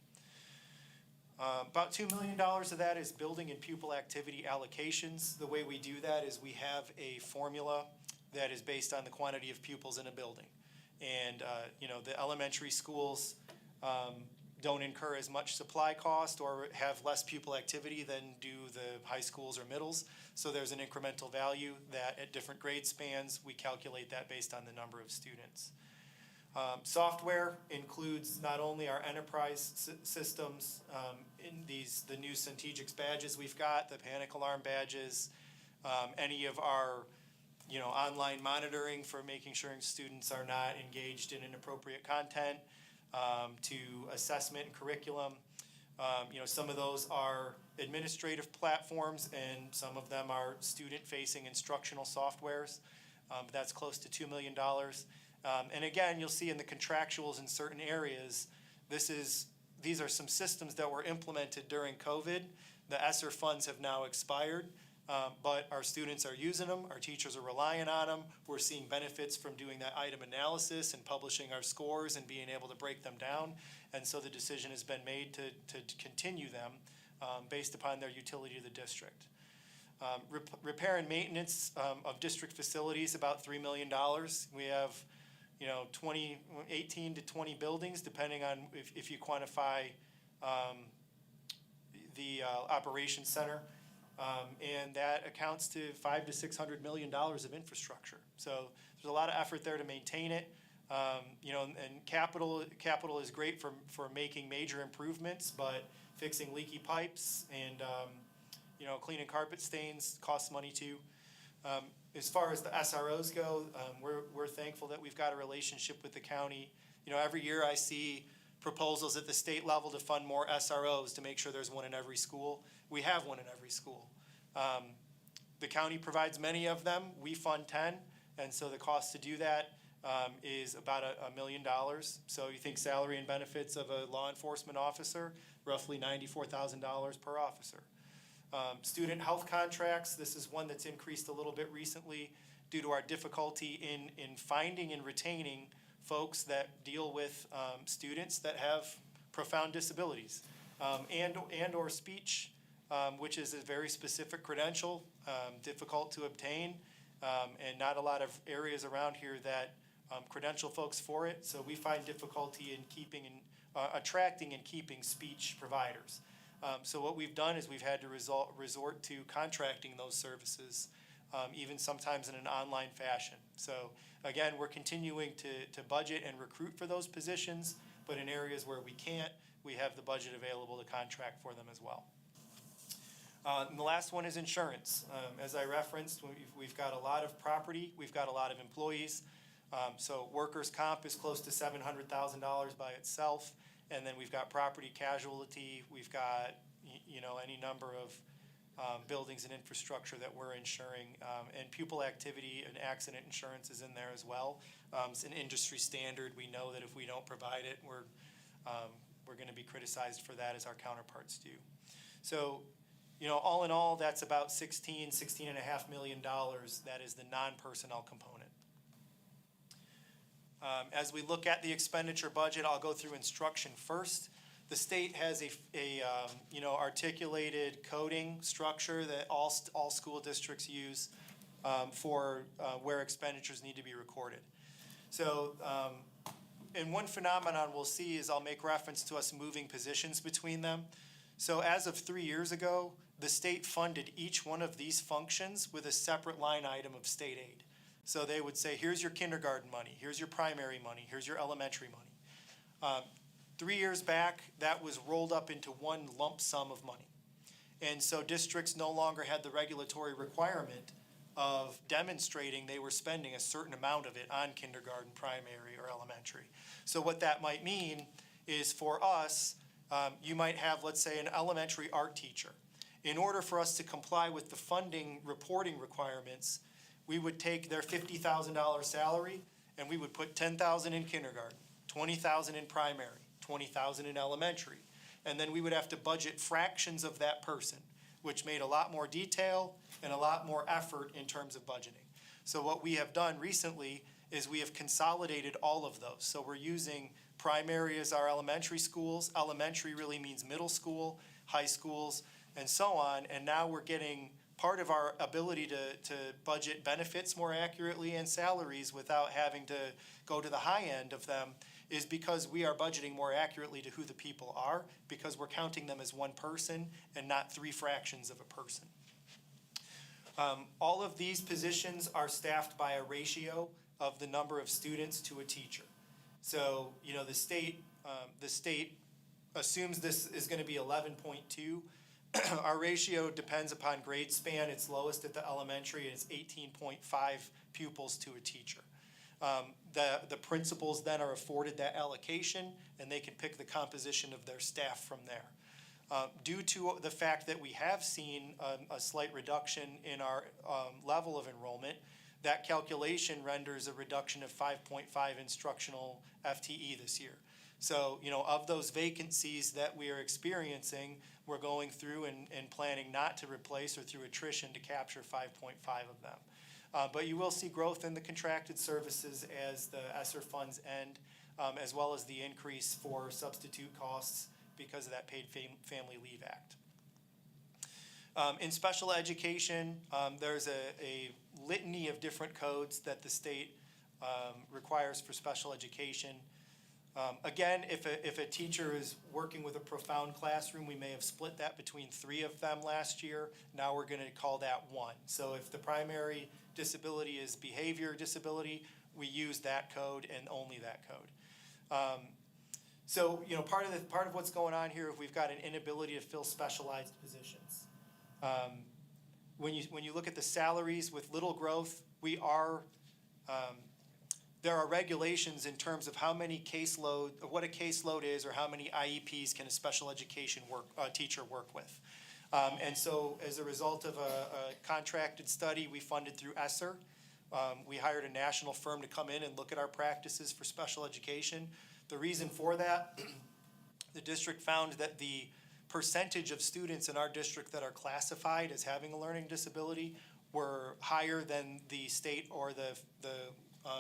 About $2 million of that is building and pupil activity allocations. The way we do that is we have a formula that is based on the quantity of pupils in a building. And, the elementary schools don't incur as much supply cost or have less pupil activity than do the high schools or middles. So there's an incremental value that at different grade spans, we calculate that based on the number of students. Software includes not only our enterprise systems, in the new Centegix badges we've got, the panic alarm badges, any of our online monitoring for making sure students are not engaged in inappropriate content, to assessment and curriculum. Some of those are administrative platforms and some of them are student-facing instructional softwares. That's close to $2 million. And again, you'll see in the contractuals in certain areas, these are some systems that were implemented during COVID. The ESSER funds have now expired, but our students are using them, our teachers are relying on them. We're seeing benefits from doing that item analysis and publishing our scores and being able to break them down. And so the decision has been made to continue them based upon their utility to the district. Repair and maintenance of district facilities, about $3 million. We have 18 to 20 buildings, depending on if you quantify the operations center. And that accounts to $500 to $600 million of infrastructure. So there's a lot of effort there to maintain it. And capital is great for making major improvements, but fixing leaky pipes and cleaning carpet stains costs money too. As far as the SROs go, we're thankful that we've got a relationship with the county. Every year I see proposals at the state level to fund more SROs to make sure there's one in every school. We have one in every school. The county provides many of them. We fund 10, and so the cost to do that is about $1 million. So you think salary and benefits of a law enforcement officer, roughly $94,000 per officer. Student health contracts, this is one that's increased a little bit recently due to our difficulty in finding and retaining folks that deal with students that have profound disabilities and or speech, which is a very specific credential, difficult to obtain, and not a lot of areas around here that credential folks for it. So we find difficulty in attracting and keeping speech providers. So what we've done is we've had to resort to contracting those services, even sometimes in an online fashion. So again, we're continuing to budget and recruit for those positions, but in areas where we can't, we have the budget available to contract for them as well. And the last one is insurance. As I referenced, we've got a lot of property, we've got a lot of employees. So workers' comp is close to $700,000 by itself. And then we've got property casualty, we've got, any number of buildings and infrastructure that we're insuring. And pupil activity and accident insurance is in there as well. It's an industry standard. We know that if we don't provide it, we're going to be criticized for that as our counterparts do. So, all in all, that's about $16.5 million. That is the non-personnel component. As we look at the expenditure budget, I'll go through instruction first. The state has a articulated coding structure that all school districts use for where expenditures need to be recorded. So, and one phenomenon we'll see is I'll make reference to us moving positions between them. So as of 3 years ago, the state funded each one of these functions with a separate line item of state aid. So they would say, here's your kindergarten money, here's your primary money, here's your elementary money. 3 years back, that was rolled up into one lump sum of money. And so districts no longer had the regulatory requirement of demonstrating they were spending a certain amount of it on kindergarten, primary, or elementary. So what that might mean is for us, you might have, let's say, an elementary art teacher. In order for us to comply with the funding reporting requirements, we would take their $50,000 salary and we would put $10,000 in kindergarten, $20,000 in primary, $20,000 in elementary. and then we would have to budget fractions of that person, which made a lot more detail and a lot more effort in terms of budgeting. So what we have done recently is we have consolidated all of those. So we're using primary as our elementary schools. Elementary really means middle school, high schools, and so on. And now we're getting part of our ability to budget benefits more accurately and salaries without having to go to the high end of them is because we are budgeting more accurately to who the people are, because we're counting them as one person and not three fractions of a person. All of these positions are staffed by a ratio of the number of students to a teacher. So, you know, the state assumes this is gonna be 11.2. Our ratio depends upon grade span. It's lowest at the elementary, and it's 18.5 pupils to a teacher. The principals then are afforded that allocation, and they can pick the composition of their staff from there. Due to the fact that we have seen a slight reduction in our level of enrollment, that calculation renders a reduction of 5.5 instructional FTE this year. So, you know, of those vacancies that we are experiencing, we're going through and planning not to replace or through attrition to capture 5.5 of them. But you will see growth in the contracted services as the ESSER funds end, as well as the increase for substitute costs because of that Paid Family Leave Act. In special education, there's a litany of different codes that the state requires for special education. Again, if a teacher is working with a profound classroom, we may have split that between 3 of them last year. Now we're gonna call that 1. So if the primary disability is behavior disability, we use that code and only that code. So, you know, part of what's going on here, we've got an inability to fill specialized positions. When you look at the salaries with little growth, there are regulations in terms of how many what a caseload is, or how many IEPs can a special education teacher work with. And so as a result of a contracted study we funded through ESSER, we hired a national firm to come in and look at our practices for special education. The reason for that, the district found that the percentage of students in our district that are classified as having a learning disability were higher than the state or the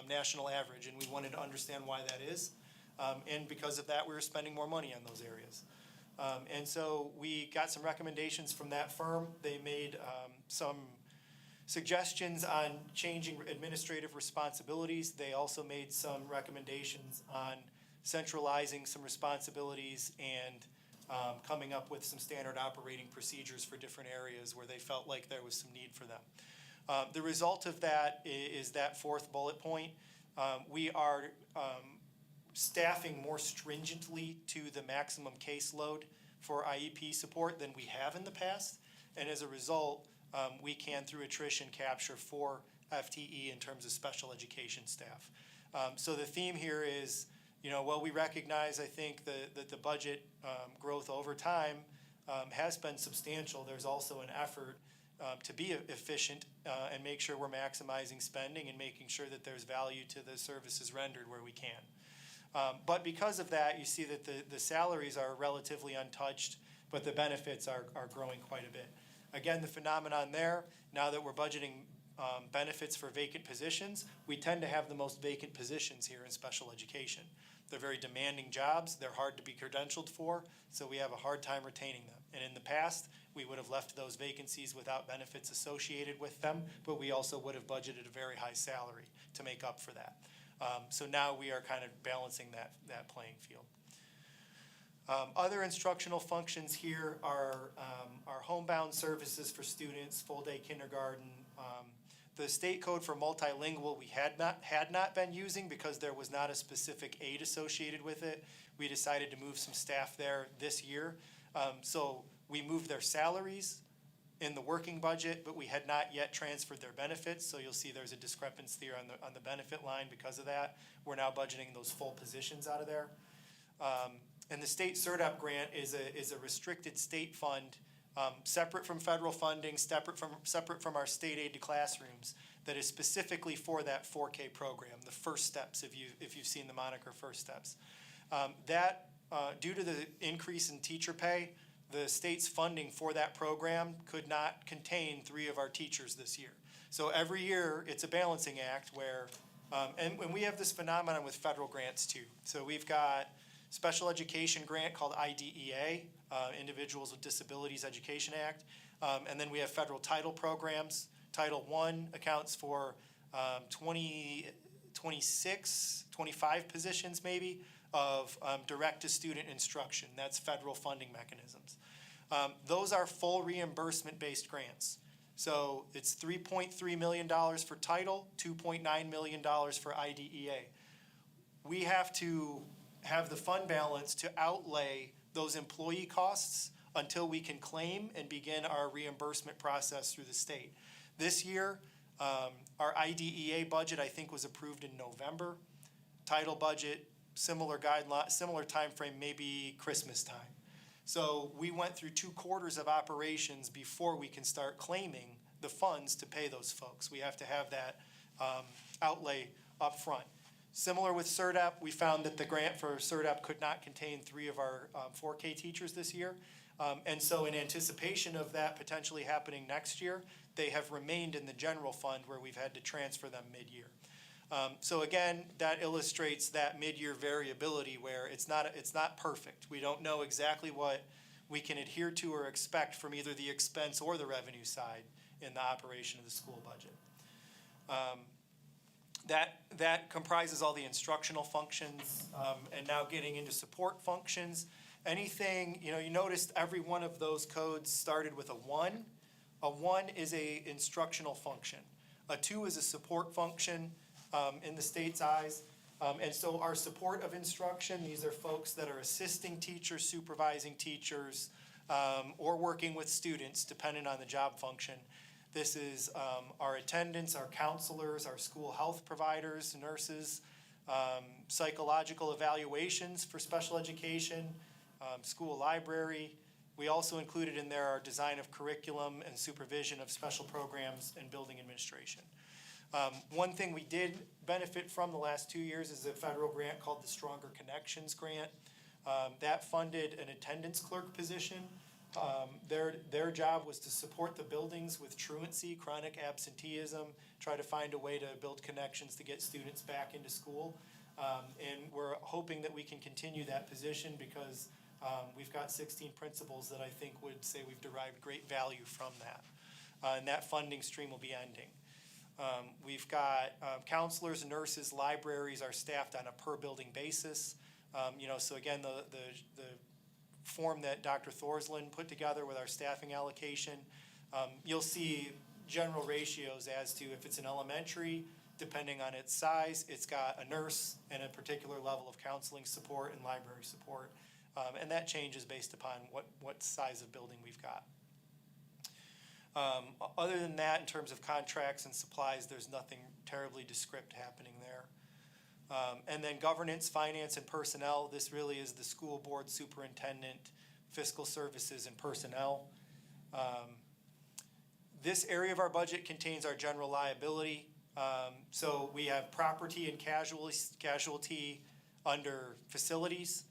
national average, and we wanted to understand why that is. And because of that, we were spending more money on those areas. And so we got some recommendations from that firm. They made some suggestions on changing administrative responsibilities. They also made some recommendations on centralizing some responsibilities and coming up with some standard operating procedures for different areas where they felt like there was some need for them. The result of that is that 4th bullet point. We are staffing more stringently to the maximum caseload for IEP support than we have in the past. And as a result, we can, through attrition, capture 4 FTE in terms of special education staff. So the theme here is, you know, while we recognize, I think, that the budget growth over time has been substantial, there's also an effort to be efficient and make sure we're maximizing spending and making sure that there's value to the services rendered where we can. But because of that, you see that the salaries are relatively untouched, but the benefits are growing quite a bit. Again, the phenomenon there, now that we're budgeting benefits for vacant positions, we tend to have the most vacant positions here in special education. They're very demanding jobs, they're hard to be credentialed for, so we have a hard time retaining them. And in the past, we would have left those vacancies without benefits associated with them, but we also would have budgeted a very high salary to make up for that. So now we are kind of balancing that playing field. Other instructional functions here are homebound services for students, full-day kindergarten. The state code for multilingual we had not been using because there was not a specific aid associated with it. We decided to move some staff there this year. So we moved their salaries in the working budget, but we had not yet transferred their benefits. So you'll see there's a discrepancy there on the benefit line because of that. We're now budgeting those full positions out of there. And the state CERDAP grant is a restricted state fund, separate from federal funding, separate from our state aid to classrooms, that is specifically for that 4K program, the First Steps, if you've seen the moniker First Steps. That due to the increase in teacher pay, the state's funding for that program could not contain 3 of our teachers this year. So every year, it's a balancing act where, and we have this phenomenon with federal grants too. So we've got special education grant called IDEA, Individuals with Disabilities Education Act. And then we have federal title programs. Title I accounts for 25 positions maybe of direct-to-student instruction. That's federal funding mechanisms. Those are full reimbursement-based grants. So it's $3.3 million for title, $2.9 million for IDEA. We have to have the fund balance to outlay those employee costs until we can claim and begin our reimbursement process through the state. This year, our IDEA budget, I think, was approved in November. Title budget, similar guideline, similar timeframe, maybe Christmas time. So we went through 2 quarters of operations before we can start claiming the funds to pay those folks. We have to have that outlay up front. Similar with CERDAP, we found that the grant for CERDAP could not contain 3 of our 4K teachers this year. And so in anticipation of that potentially happening next year, they have remained in the general fund where we've had to transfer them mid-year. So again, that illustrates that mid-year variability where it's not perfect. We don't know exactly what we can adhere to or expect from either the expense or the revenue side in the operation of the school budget. That comprises all the instructional functions, and now getting into support functions. Anything, you noticed every one of those codes started with a 1. A 1 is a instructional function. A 2 is a support function in the state's eyes. And so our support of instruction, these are folks that are assisting teachers, supervising teachers, or working with students, depending on the job function. This is our attendants, our counselors, our school health providers, nurses, psychological evaluations for special education, school library. We also included in there our design of curriculum and supervision of special programs and building administration. One thing we did benefit from the last 2 years is a federal grant called the Stronger Connections Grant. That funded an attendance clerk position. Their job was to support the buildings with truancy, chronic absenteeism, try to find a way to build connections to get students back into school. And we're hoping that we can continue that position because we've got 16 principals that I think would say we've derived great value from that. And that funding stream will be ending. We've got counselors, nurses, libraries are staffed on a per building basis. So again, the form that Dr. Thorsland put together with our staffing allocation, you'll see general ratios as to if it's an elementary, depending on its size, it's got a nurse and a particular level of counseling support and library support. And that changes based upon what size of building we've got. Other than that, in terms of contracts and supplies, there's nothing terribly descript happening there. And then governance, finance, and personnel, this really is the school board superintendent, fiscal services, and personnel. This area of our budget contains our general liability. So we have property and casualty under facilities.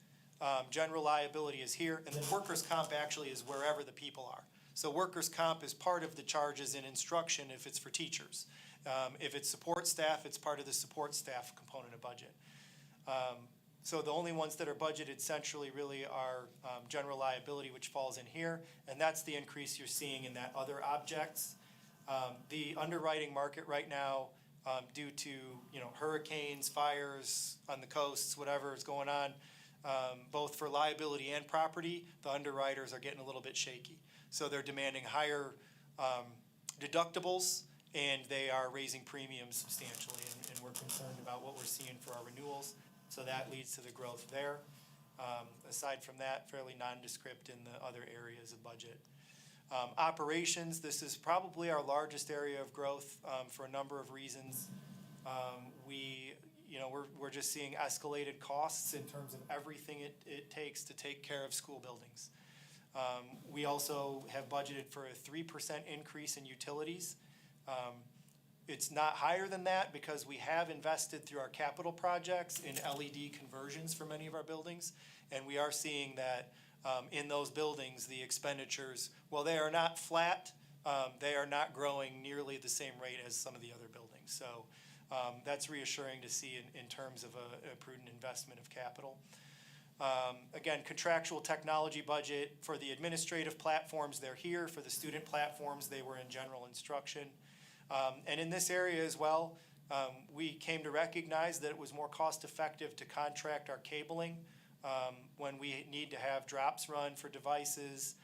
General liability is here, and then workers' comp actually is wherever the people are. So workers' comp is part of the charges in instruction if it's for teachers. If it's support staff, it's part of the support staff component of budget. So the only ones that are budgeted centrally really are general liability, which falls in here, and that's the increase you're seeing in that other objects. The underwriting market right now, due to hurricanes, fires on the coasts, whatever is going on, both for liability and property, the underwriters are getting a little bit shaky. So they're demanding higher deductibles, and they are raising premiums substantially, and we're concerned about what we're seeing for our renewals. So that leads to the growth there. Aside from that, fairly nondescript in the other areas of budget. Operations, this is probably our largest area of growth for a number of reasons. We're just seeing escalated costs in terms of everything it takes to take care of school buildings. We also have budgeted for a 3% increase in utilities. It's not higher than that because we have invested through our capital projects in LED conversions for many of our buildings. And we are seeing that in those buildings, the expenditures, while they are not flat, they are not growing nearly the same rate as some of the other buildings. So that's reassuring to see in terms of a prudent investment of capital. Again, contractual technology budget for the administrative platforms, they're here. For the student platforms, they were in general instruction. And in this area as well, we came to recognize that it was more cost-effective to contract our cabling when we need to have drops run for devices,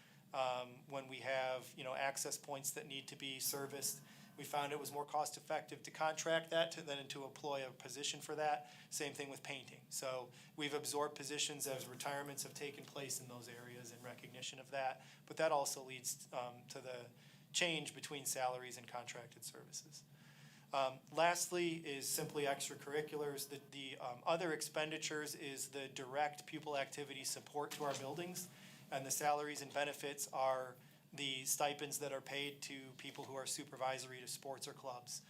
when we have, access points that need to be serviced. We found it was more cost-effective to contract that than to employ a position for that. Same thing with painting. So we've absorbed positions as retirements have taken place in those areas in recognition of that. But that also leads to the change between salaries and contracted services. Lastly is simply extracurriculars. The other expenditures is the direct pupil activity support to our buildings, and the salaries and benefits are the stipends that are paid to people who are supervisory to sports or clubs.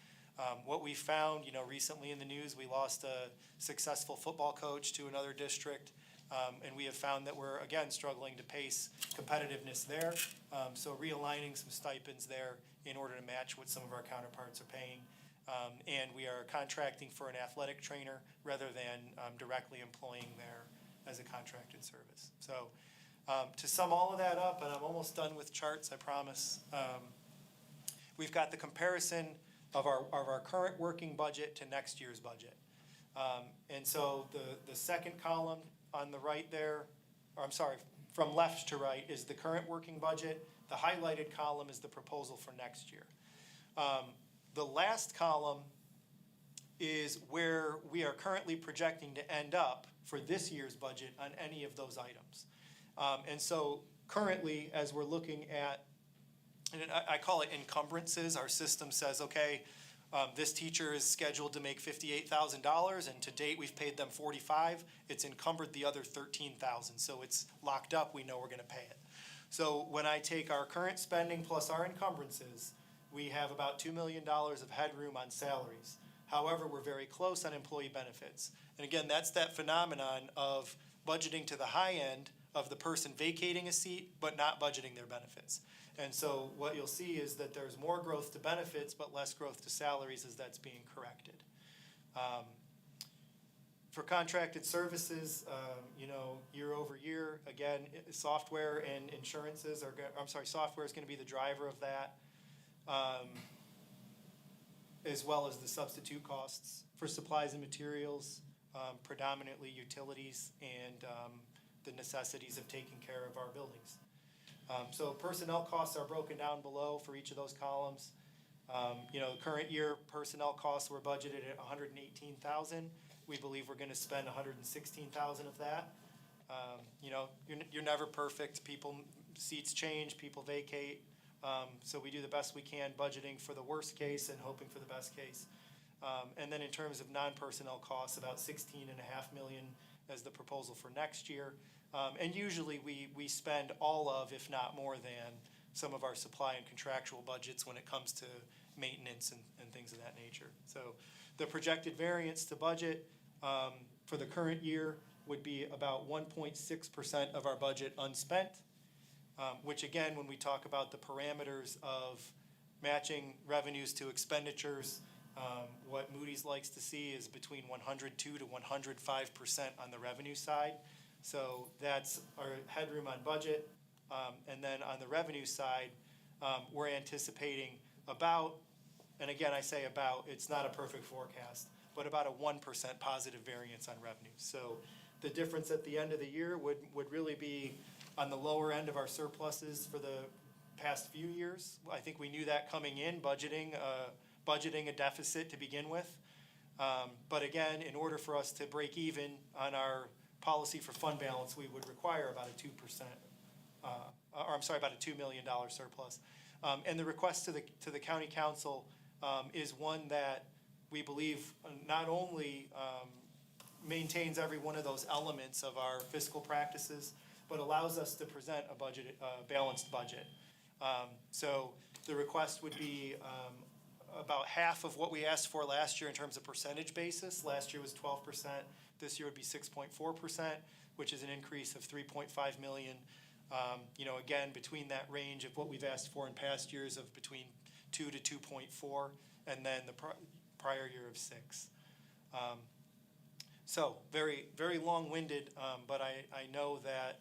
What we found, recently in the news, we lost a successful football coach to another district, and we have found that we're, again, struggling to pace competitiveness there. So realigning some stipends there in order to match what some of our counterparts are paying. And we are contracting for an athletic trainer rather than directly employing there as a contracted service. So to sum all of that up, and I'm almost done with charts, I promise, we've got the comparison of our current working budget to next year's budget. And so the second column on the right there, or I'm sorry, from left to right is the current working budget. The highlighted column is the proposal for next year. The last column is where we are currently projecting to end up for this year's budget on any of those items. And so currently, as we're looking at, and I call it encumbrances, our system says, okay, this teacher is scheduled to make $58,000, and to date we've paid them $45,000. It's encumbered the other $13,000, so it's locked up. We know we're going to pay it. So when I take our current spending plus our encumbrances, we have about $2 million of headroom on salaries. However, we're very close on employee benefits. And again, that's that phenomenon of budgeting to the high end of the person vacating a seat, but not budgeting their benefits. And so what you'll see is that there's more growth to benefits, but less growth to salaries as that's being corrected. For contracted services, year over year, again, software and insurances are, software is going to be the driver of that, as well as the substitute costs for supplies and materials, predominantly utilities, and the necessities of taking care of our buildings. So personnel costs are broken down below for each of those columns. Current year personnel costs were budgeted at $118,000. We believe we're going to spend $116,000 of that. You're never perfect. Seats change, people vacate. So we do the best we can budgeting for the worst case and hoping for the best case. And then in terms of non-personnel costs, about $16.5 million as the proposal for next year. And usually we spend all of, if not more than, some of our supply and contractual budgets when it comes to maintenance and things of that nature. So the projected variance to budget for the current year would be about 1.6% of our budget unspent, which again, when we talk about the parameters of matching revenues to expenditures, what Moody's likes to see is between 102 to 105% on the revenue side. So that's our headroom on budget. And then on the revenue side, we're anticipating about, and again, I say about, it's not a perfect forecast, but about a 1% positive variance on revenue. So the difference at the end of the year would really be on the lower end of our surpluses for the past few years. I think we knew that coming in, budgeting a deficit to begin with. But again, in order for us to break even on our policy for fund balance, we would require about a 2%, about a $2 million surplus. And the request to the county council is one that we believe not only maintains every one of those elements of our fiscal practices, but allows us to present a balanced budget. So the request would be about half of what we asked for last year in terms of percentage basis. Last year was 12%. This year would be 6.4%, which is an increase of 3.5 million. You know, again, between that range of what we've asked for in past years of between 2 to 2.4, and then the prior year of 6. So very, very long-winded, but I know that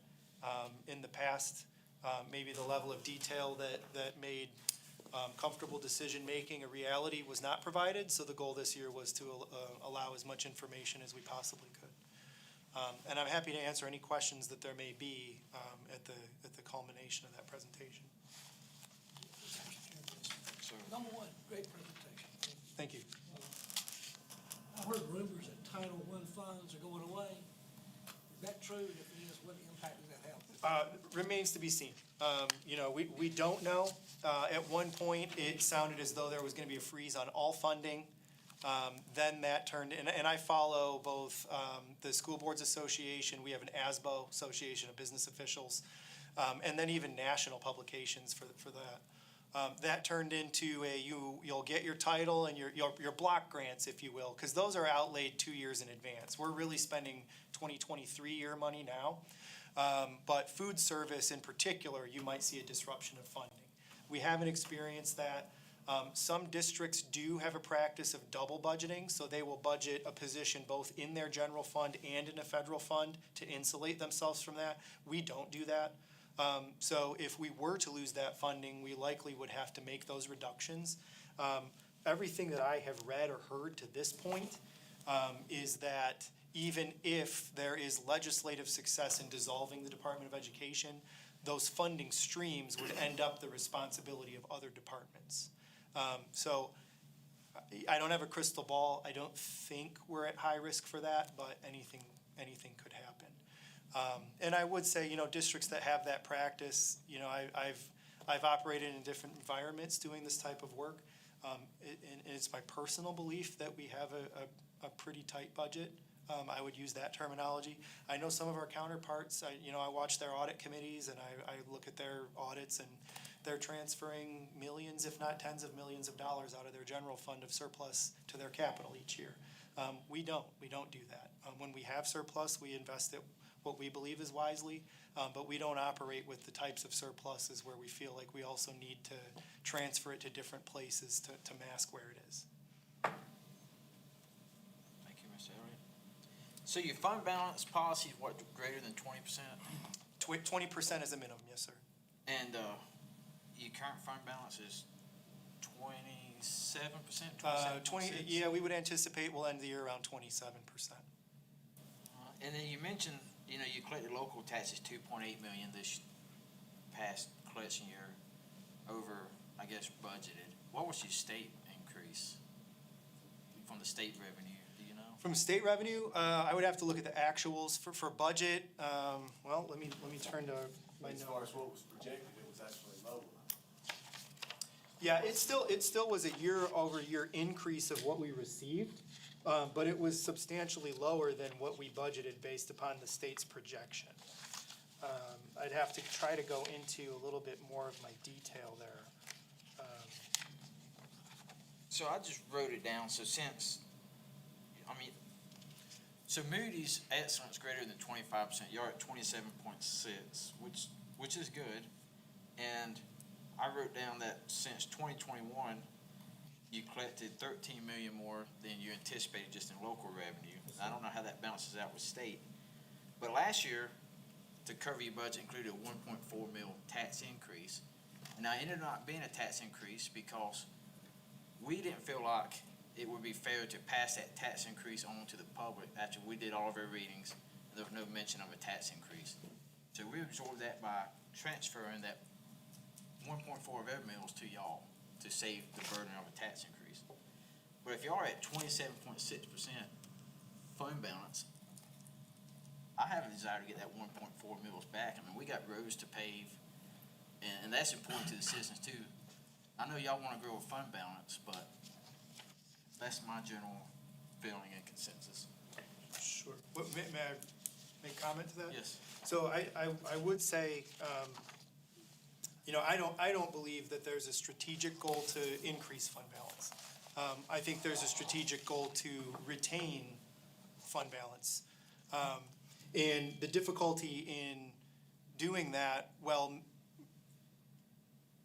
in the past, maybe the level of detail that made comfortable decision-making a reality was not provided, so the goal this year was to allow as much information as we possibly could. And I'm happy to answer any questions that there may be at the culmination of that presentation. Number one, great presentation. Thank you. I heard rumors that Title I funds are going away. Is that true? And if it is, what impact does that have? Remains to be seen. You know, we don't know. At one point, it sounded as though there was gonna be a freeze on all funding. Then that turned, and I follow both the School Boards Association, we have an ASBO, Association of Business Officials, and then even national publications for that. That turned into you'll get your title and your block grants, if you will, because those are outlaid 2 years in advance. We're really spending 2023 year money now. But food service in particular, you might see a disruption of funding. We haven't experienced that. Some districts do have a practice of double budgeting, so they will budget a position both in their general fund and in a federal fund to insulate themselves from that. We don't do that. So if we were to lose that funding, we likely would have to make those reductions. Everything that I have read or heard to this point is that even if there is legislative success in dissolving the Department of Education, those funding streams would end up the responsibility of other departments. So I don't have a crystal ball. I don't think we're at high risk for that, but anything could happen. And I would say, you know, districts that have that practice, you know, I've operated in different environments doing this type of work. And it's my personal belief that we have a pretty tight budget. I would use that terminology. I know some of our counterparts, I watch their audit committees and I look at their audits, and they're transferring millions, if not tens of millions of dollars out of their general fund of surplus to their capital each year. We don't do that. When we have surplus, we invest it what we believe is wisely, but we don't operate with the types of surpluses where we feel like we also need to transfer it to different places to mask where it is. Thank you, Mr. Elliott. So your fund balance policy is what, greater than 20%? 20% is a minimum, yes, sir. And your current fund balance is 27%, 20, 27.6? yeah, we would anticipate we'll end the year around 27%. And then you mentioned, you know, you collected local taxes, 2.8 million this past collection year over, I guess, budgeted. What was your state increase from the state revenue, do you know? From state revenue, I would have to look at the actuals for budget. Well, let me turn to my notes. As far as what was projected, it was actually lower. Yeah, it still was a year-over-year increase of what we received, but it was substantially lower than what we budgeted based upon the state's projection. I'd have to try to go into a little bit more of my detail there. So I just wrote it down, so so Moody's excellence greater than 25%, you're at 27.6, which is good. And I wrote down that since 2021, you collected 13 million more than you anticipated just in local revenue. I don't know how that balances out with state. But last year, to cover your budget, included a 1.4 mil tax increase. And now it ended up not being a tax increase because we didn't feel like it would be fair to pass that tax increase on to the public after we did all of our readings. And there was no mention of a tax increase. So we absorbed that by transferring that 1.4 of our mills to y'all to save the burden of a tax increase. But if y'all are at 27.6% fund balance, I have a desire to get that 1.4 mills back. I mean, we got roads to pave, and that's important to the citizens too. I know y'all want to grow a fund balance, but that's my general feeling and consensus. Sure. May I make comment to that? Yes. So I would say, I don't believe that there's a strategic goal to increase fund balance. I think there's a strategic goal to retain fund balance. And the difficulty in doing that, well,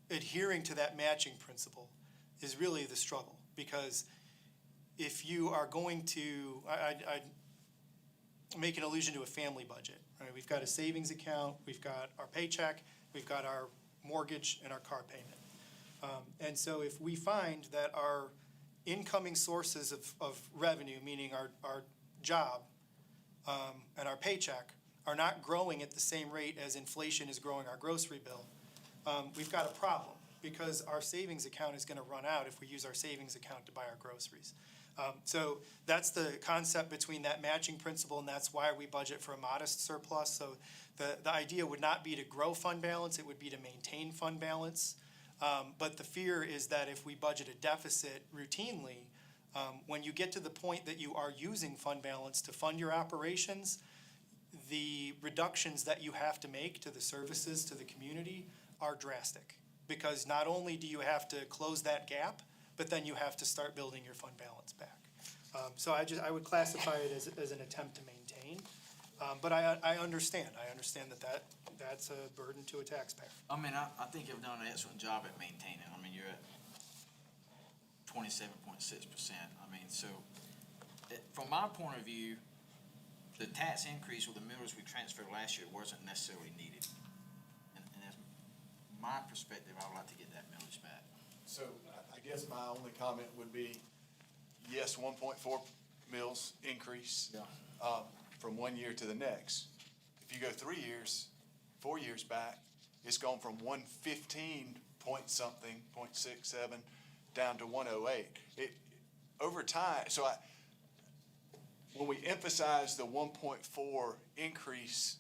adhering to that matching principle is really the struggle. Because if you are going to, I make an allusion to a family budget, right? We've got a savings account, we've got our paycheck, we've got our mortgage and our car payment. And so if we find that our incoming sources of revenue, meaning our job and our paycheck, are not growing at the same rate as inflation is growing our grocery bill, we've got a problem, because our savings account is gonna run out if we use our savings account to buy our groceries. So that's the concept between that matching principle, and that's why we budget for a modest surplus. So the idea would not be to grow fund balance, it would be to maintain fund balance. But the fear is that if we budget a deficit routinely, when you get to the point that you are using fund balance to fund your operations, the reductions that you have to make to the services to the community are drastic. Because not only do you have to close that gap, but then you have to start building your fund balance back. So I would classify it as an attempt to maintain. But I understand that's a burden to a taxpayer. I mean, I think you've done an excellent job at maintaining. I mean, you're at 27.6%. I mean, so from my point of view, the tax increase with the millers we transferred last year wasn't necessarily needed. And as my perspective, I would like to get that millage back. So I guess my only comment would be, yes, 1.4 mils increase Yeah. from 1 year to the next. If you go 3 years, 4 years back, it's gone from 115 point something, 0.67, down to 108. Over time, when we emphasize the 1.4 increase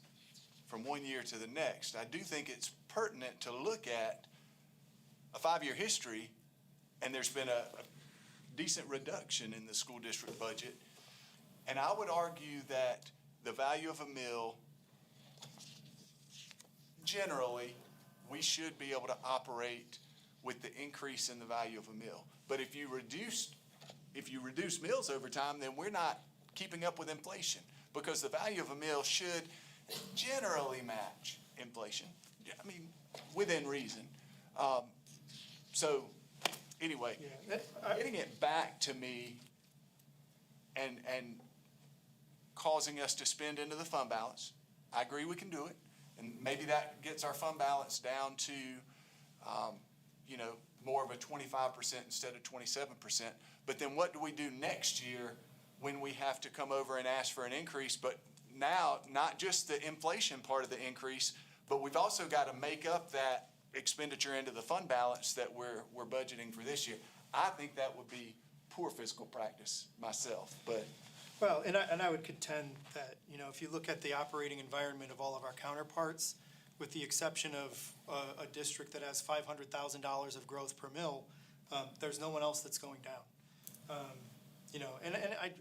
from 1 year to the next, I do think it's pertinent to look at a 5-year history, and there's been a decent reduction in the school district budget. And I would argue that the value of a mill, generally, we should be able to operate with the increase in the value of a mill. But if you reduce mills over time, then we're not keeping up with inflation, because the value of a mill should generally match inflation. I mean, within reason. So anyway, getting it back to me and causing us to spend into the fund balance, I agree we can do it. And maybe that gets our fund balance down to, more of a 25% instead of 27%. But then what do we do next year when we have to come over and ask for an increase? But now, not just the inflation part of the increase, but we've also got to make up that expenditure into the fund balance that we're budgeting for this year. I think that would be poor fiscal practice myself, but. Well, and I would contend that, if you look at the operating environment of all of our counterparts, with the exception of a district that has $500,000 of growth per mill, there's no one else that's going down. And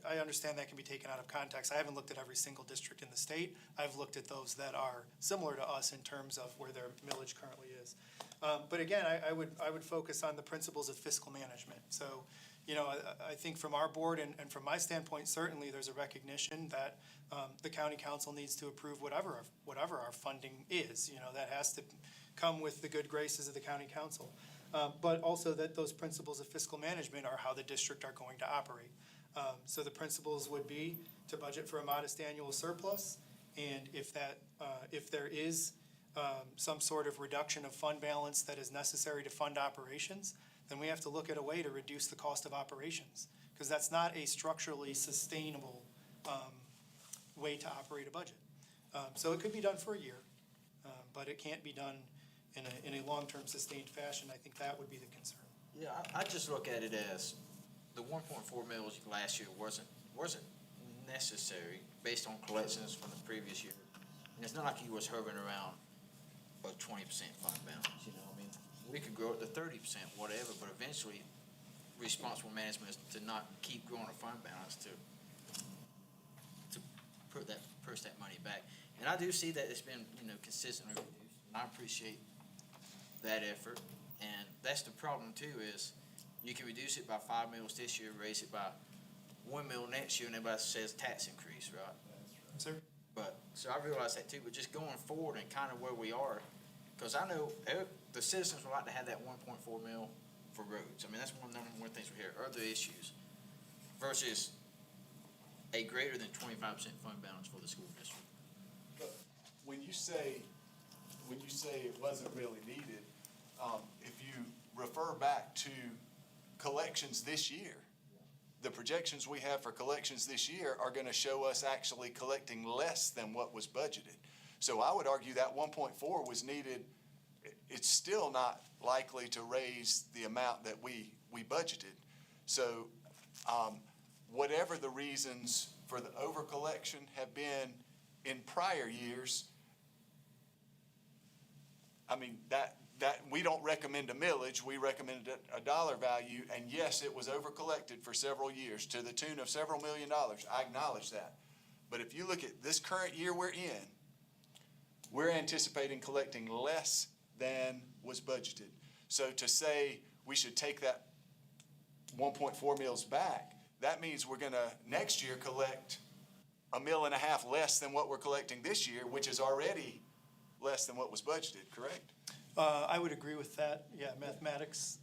I understand that can be taken out of context. I haven't looked at every single district in the state. I've looked at those that are similar to us in terms of where their millage currently is. But again, I would focus on the principles of fiscal management. So, I think from our board and from my standpoint, certainly there's a recognition that the county council needs to approve whatever our funding is. That has to come with the good graces of the county council. But also that those principles of fiscal management are how the district are going to operate. So the principles would be to budget for a modest annual surplus, and if there is some sort of reduction of fund balance that is necessary to fund operations, then we have to look at a way to reduce the cost of operations, because that's not a structurally sustainable way to operate a budget. So it could be done for a year, but it can't be done in a long-term sustained fashion. I think that would be the concern. Yeah, I just look at it as the 1.4 mils last year wasn't necessary based on collections from the previous year. And it's not like he was hovering around a 20% fund balance, I mean, we could grow it to 30%, whatever, but eventually responsible management is to not keep growing a fund balance to push that money back. And I do see that it's been, consistently reduced, and I appreciate that effort. And that's the problem too, is you can reduce it by 5 mils this year, raise it by 1 mil next year, and everybody says tax increase, right? Sir? But, so I realize that too, but just going forward and kind of where we are, because I know the citizens would like to have that 1.4 mil for roads. I mean, that's one number one things we hear, other issues versus a greater than 25% fund balance for the school district. But when you say it wasn't really needed, if you refer back to collections this year, the projections we have for collections this year are gonna show us actually collecting less than what was budgeted. So I would argue that 1.4 was needed. It's still not likely to raise the amount that we budgeted. So, whatever the reasons for the over-collection have been in prior years, I mean, that we don't recommend a millage, we recommend a dollar value, and yes, it was over-collected for several years to the tune of several $1 million. I acknowledge that. But if you look at this current year we're in, we're anticipating collecting less than was budgeted. So to say we should take that 1.4 mils back, that means we're gonna next year collect $1.5 million less than what we're collecting this year, which is already less than what was budgeted, correct? I would agree with that, yeah, mathematics.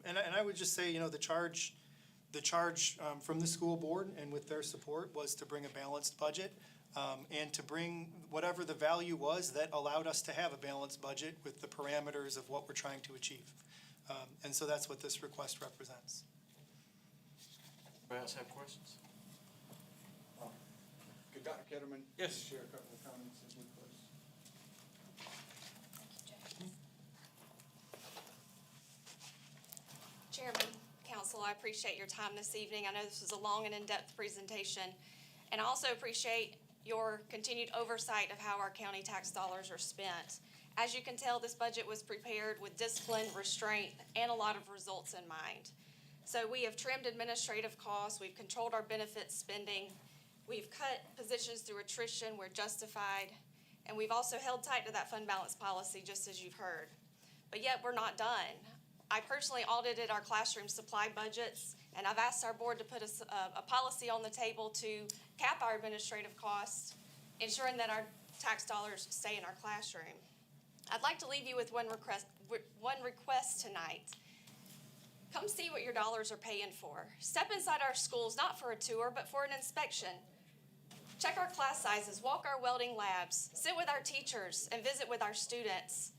And I would just say, the charge from the school board and with their support was to bring a balanced budget, and to bring whatever the value was that allowed us to have a balanced budget with the parameters of what we're trying to achieve. And so that's what this request represents. Anybody else have questions? Could Dr. Ketterman Yes. share a couple of comments as we close? Chairman, Council, I appreciate your time this evening. I know this was a long and in-depth presentation, and I also appreciate your continued oversight of how our county tax dollars are spent. As you can tell, this budget was prepared with discipline, restraint, and a lot of results in mind. So we have trimmed administrative costs, we've controlled our benefits spending, we've cut positions through attrition where justified, and we've also held tight to that fund balance policy, just as you've heard. But yet, we're not done. I personally audited our classroom supply budgets, and I've asked our board to put a policy on the table to cap our administrative costs, ensuring that our tax dollars stay in our classroom. I'd like to leave you with one request tonight. Come see what your dollars are paying for. Step inside our schools, not for a tour, but for an inspection. Check our class sizes, walk our welding labs, sit with our teachers, and visit with our students.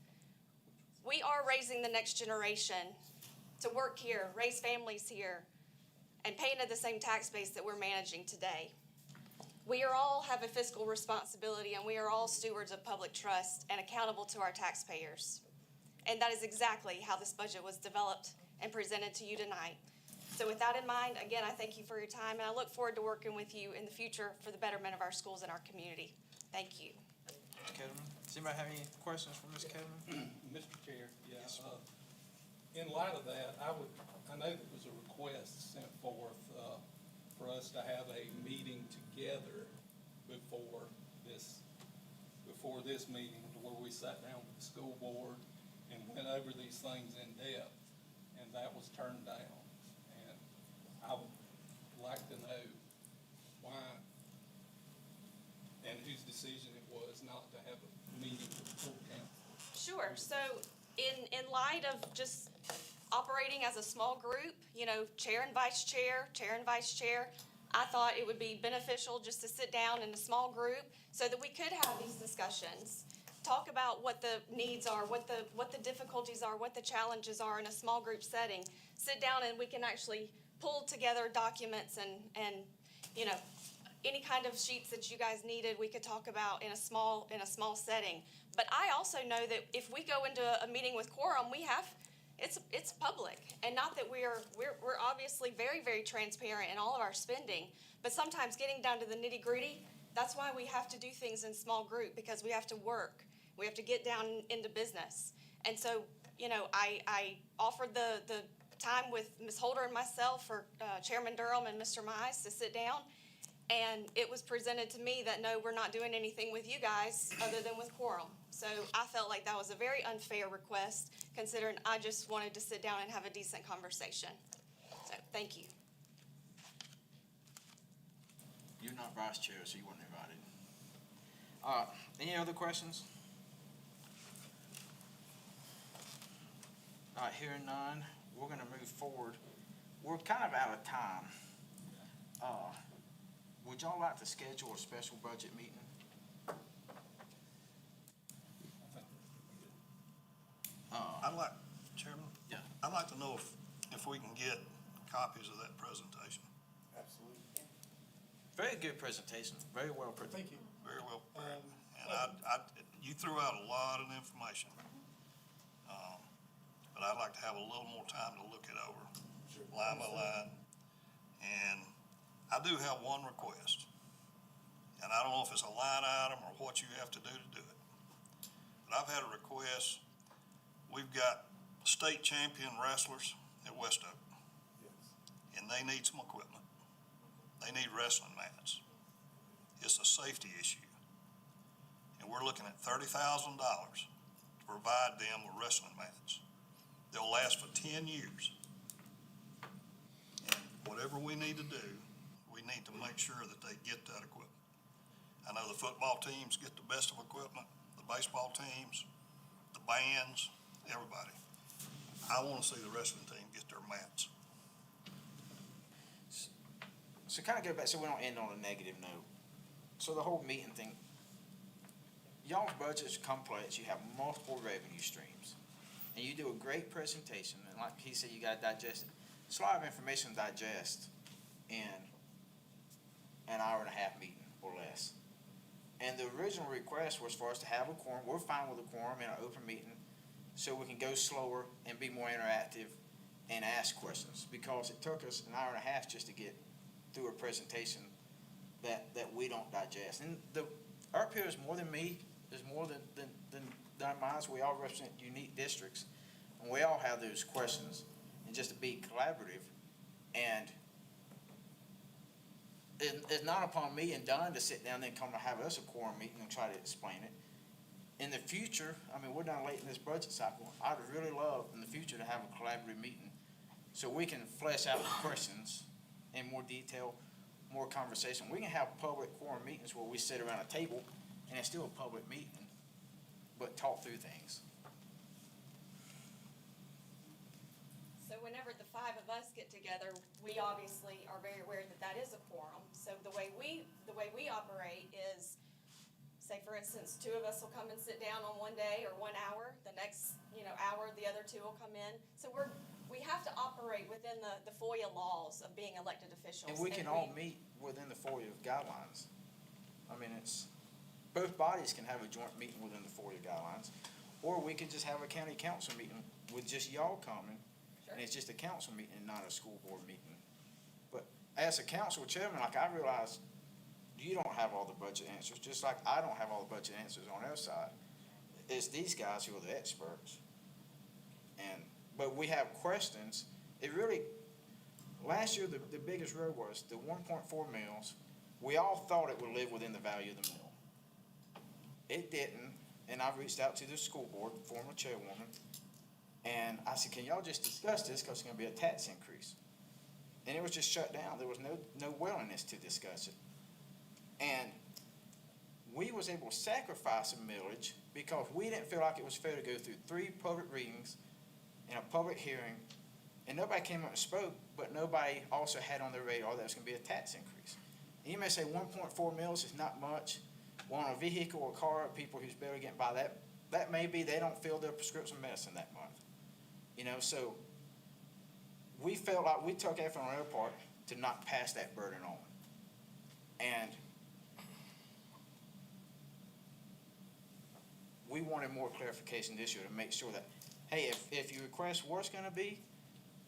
We are raising the next generation to work here, raise families here, and pay into the same tax base that we're managing today. We are all have a fiscal responsibility, and we are all stewards of public trust and accountable to our taxpayers. And that is exactly how this budget was developed and presented to you tonight. So with that in mind, again, I thank you for your time, and I look forward to working with you in the future for the betterment of our schools and our community. Thank you. Ms. Ketterman? Does anybody have any questions for Ms. Ketterman? Mr. Chair, yeah, in light of that, I know there was a request sent forth, for us to have a meeting together before this meeting, to where we sat down with the school board and went over these things in depth, and that was turned down. And I would like to know why and whose decision it was not to have a meeting with the full council. Sure. So in light of just operating as a small group, chair and vice chair, I thought it would be beneficial just to sit down in a small group so that we could have these discussions, talk about what the needs are, what the difficulties are, what the challenges are in a small group setting. Sit down and we can actually pull together documents and any kind of sheets that you guys needed, we could talk about in a small setting. But I also know that if we go into a meeting with quorum, it's public, and not that we're obviously very, very transparent in all of our spending, but sometimes getting down to the nitty gritty, that's why we have to do things in small group, because we have to work, we have to get down into business. And so, I offered the time with Ms. Holder and myself, for Chairman Durham and Mr. Mize to sit down, and it was presented to me that no, we're not doing anything with you guys other than with quorum. So I felt like that was a very unfair request, considering I just wanted to sit down and have a decent conversation. So, thank you. You're not vice chair, so you weren't invited. Any other questions? All right, hearing none, we're gonna move forward. We're kind of out of time. Would y'all like to schedule a special budget meeting? I'd like, Chairman? Yeah. I'd like to know if we can get copies of that presentation. Very good presentation, very well put. Thank you. Very well prepared. And you threw out a lot of information. But I'd like to have a little more time to look it over, line by line. And I do have one request. And I don't know if it's a line item or what you have to do it. But I've had a request. We've got state champion wrestlers at West Oak. And they need some equipment. They need wrestling mats. It's a safety issue. And we're looking at $30,000 to provide them with wrestling mats. They'll last for 10 years. And whatever we need to do, we need to make sure that they get that equipment. I know the football teams get the best of equipment, the baseball teams, the bands, everybody. I want to see the wrestling team get their mats. So kind of go back, so we don't end on a negative note. So the whole meeting thing, y'all's budget's complex, you have multiple revenue streams. And you do a great presentation, and like he said, you gotta digest it. It's a lot of information to digest in an hour and a half meeting or less. And the original request was for us to have a quorum, we're fine with a quorum in an open meeting, so we can go slower and be more interactive and ask questions, because it took us an hour and a half just to get through a presentation that we don't digest. And our peer is more than me, is more than mine. We all represent unique districts, and we all have those questions, and just to be collaborative. And it's not upon me and Don to sit down and come to have us a quorum meeting and try to explain it. In the future, I mean, we're done late in this budget cycle. I'd really love in the future to have a collaborative meeting so we can flesh out the questions in more detail, more conversation. We can have public quorum meetings where we sit around a table and it's still a public meeting, but talk through things. So whenever the five of us get together, we obviously are very aware that that is a quorum. So the way we operate is, say for instance, two of us will come and sit down on one day or 1 hour, the next, hour, the other two will come in. So we have to operate within the FOIA laws of being elected officials. And we can all meet within the FOIA guidelines. I mean, both bodies can have a joint meeting within the FOIA guidelines, or we could just have a county council meeting with just y'all coming, and it's just a council meeting, not a school board meeting. But as a council chairman, like I realize, you don't have all the budget answers, just like I don't have all the budget answers on our side. It's these guys who are the experts. But we have questions. It really, last year, the biggest road was the 1.4 mills. We all thought it would live within the value of the mill. It didn't, and I reached out to the school board, former chairwoman, and I said, can y'all just discuss this, because it's gonna be a tax increase? And it was just shut down. There was no willingness to discuss it. And we was able to sacrifice a millage because we didn't feel like it was fair to go through 3 public readings and a public hearing, and nobody came up and spoke, but nobody also had on their radar that was gonna be a tax increase. And you may say 1.4 mils is not much. Well, on a vehicle or car, people who's barely getting by, that may be they don't fill their prescription medicine that month. So we felt like we took effort on our part to not pass that burden on. And we wanted more clarification this year to make sure that, hey, if your request what's gonna be,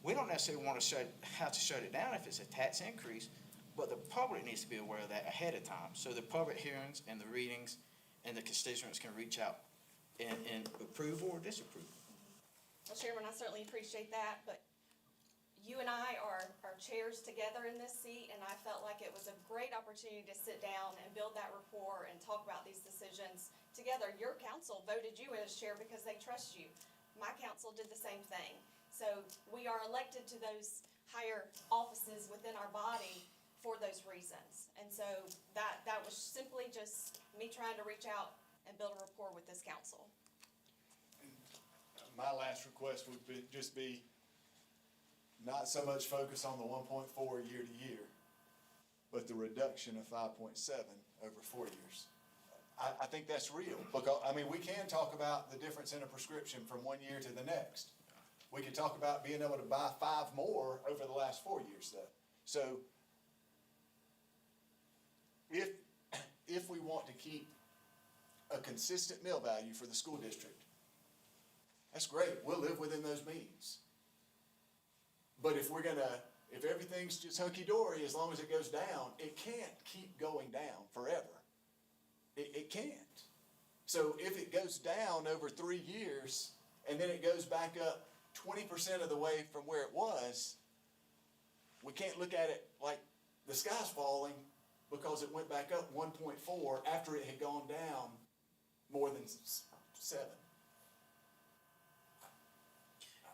we don't necessarily want to have to shut it down if it's a tax increase, but the public needs to be aware of that ahead of time. So the public hearings and the readings and the constituents can reach out in approval or disapproval. Well, Chairman, I certainly appreciate that, but you and I are chairs together in this seat, and I felt like it was a great opportunity to sit down and build that rapport and talk about these decisions together. Your council voted you in as chair because they trust you. My council did the same thing. So we are elected to those higher offices within our body for those reasons. And so that was simply just me trying to reach out and build a rapport with this council. My last request would be not so much focus on the 1.4 year to year, but the reduction of 5.7 over 4 years. I think that's real, because, I mean, we can talk about the difference in a prescription from 1 year to the next. We could talk about being able to buy 5 more over the last 4 years, though. So, if we want to keep a consistent mill value for the school district, that's great, we'll live within those means. But if everything's just hunky-dory, as long as it goes down, it can't keep going down forever. It can't. So if it goes down over 3 years, and then it goes back up 20% of the way from where it was, we can't look at it like the sky's falling because it went back up 1.4 after it had gone down more than 7.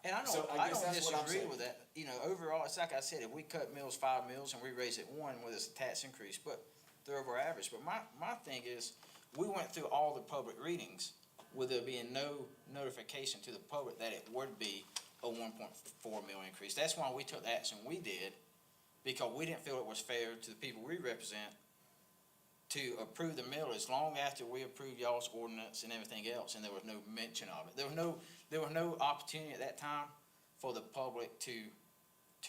And I So don't, I I guess don't that's what I'm disagree saying. with that. You know, overall, it's like I said, if we cut mills 5 mills and we raise it 1, well, it's a tax increase, but they're over average. But my thing is, we went through all the public readings with there being no notification to the public that it would be a 1.4 mil increase. That's why we took the action we did, because we didn't feel it was fair to the people we represent to approve the mill as long after we approved y'all's ordinance and everything else, and there was no mention of it. There was no opportunity at that time for the public to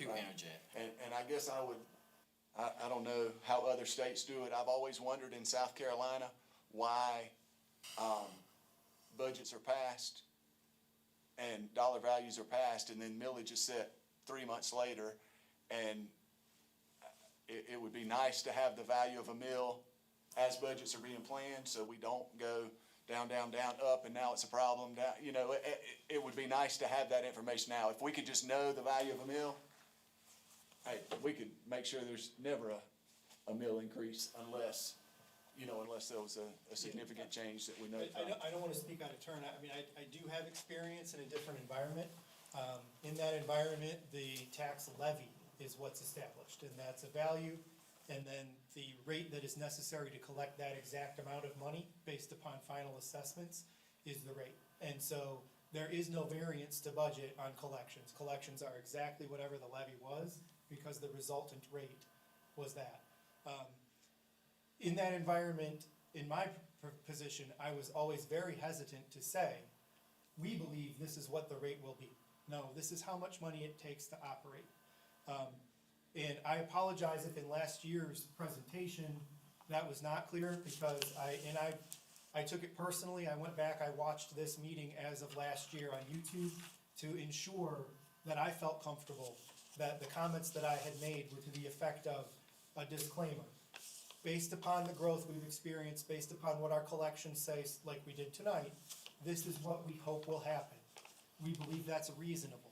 Right. interject. And I guess I don't know how other states do it. I've always wondered in South Carolina why budgets are passed and dollar values are passed, and then millage is set 3 months later. And it would be nice to have the value of a mill as budgets are being planned, so we don't go down, down, down, up, and now it's a problem, down, you know, it would be nice to have that information now. If we could just know the value of a mill, hey, we could make sure there's never a mill increase unless there was a significant change that we know. I don't wanna speak out of turn, I mean, I do have experience in a different environment. In that environment, the tax levy is what's established, and that's a value, and then the rate that is necessary to collect that exact amount of money based upon final assessments is the rate. And so there is no variance to budget on collections. Collections are exactly whatever the levy was, because the resultant rate was that. In that environment, in my position, I was always very hesitant to say, we believe this is what the rate will be. No, this is how much money it takes to operate. And I apologize if in last year's presentation, that was not clear, because I took it personally. I went back, I watched this meeting as of last year on YouTube to ensure that I felt comfortable that the comments that I had made were to the effect of a disclaimer. Based upon the growth we've experienced, based upon what our collections say, like we did tonight, this is what we hope will happen. We believe that's reasonable.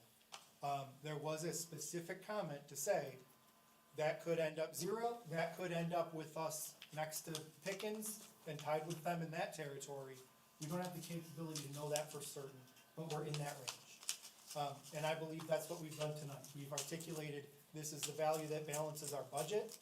There was a specific comment to say, that could end up 0, that could end up with us next to Pickens and tied with them in that territory. We don't have the capability to know that for certain, but we're in that range. And I believe that's what we've done tonight. We've articulated, this is the value that balances our budget.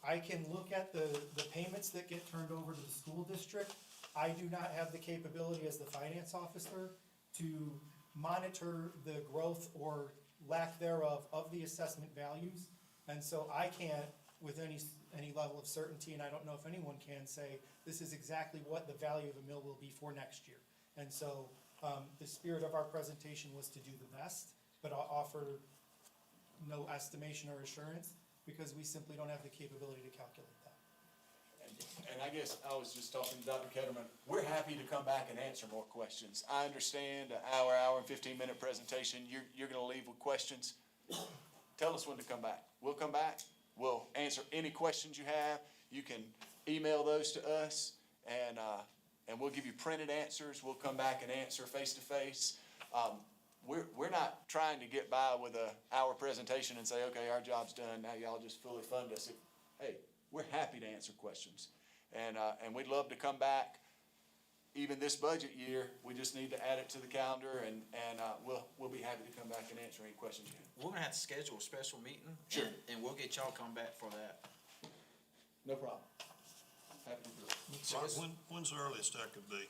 I can look at the payments that get turned over to the school district. I do not have the capability as the finance officer to monitor the growth or lack thereof of the assessment values. And so I can't, with any level of certainty, and I don't know if anyone can, say, this is exactly what the value of a mill will be for next year. And so, the spirit of our presentation was to do the best, but I'll offer no estimation or assurance, because we simply don't have the capability to calculate that. And I guess I was just talking to Dr. Ketterman, we're happy to come back and answer more questions. I understand an hour and 15-minute presentation, you're gonna leave with questions. Tell us when to come back. We'll come back, we'll answer any questions you have. You can email those to us, and we'll give you printed answers. We'll come back and answer face-to-face. we're not trying to get by with a hour presentation and say, okay, our job's done, now y'all just fully fund us. Hey, we're happy to answer questions. And we'd love to come back even this budget year. We just need to add it to the calendar and we'll be happy to come back and answer any questions you have. We're gonna have to schedule a special meeting. Sure. And we'll get y'all come back for that. No problem. Happy to do it. So Mark, it's- when's the earliest that could be?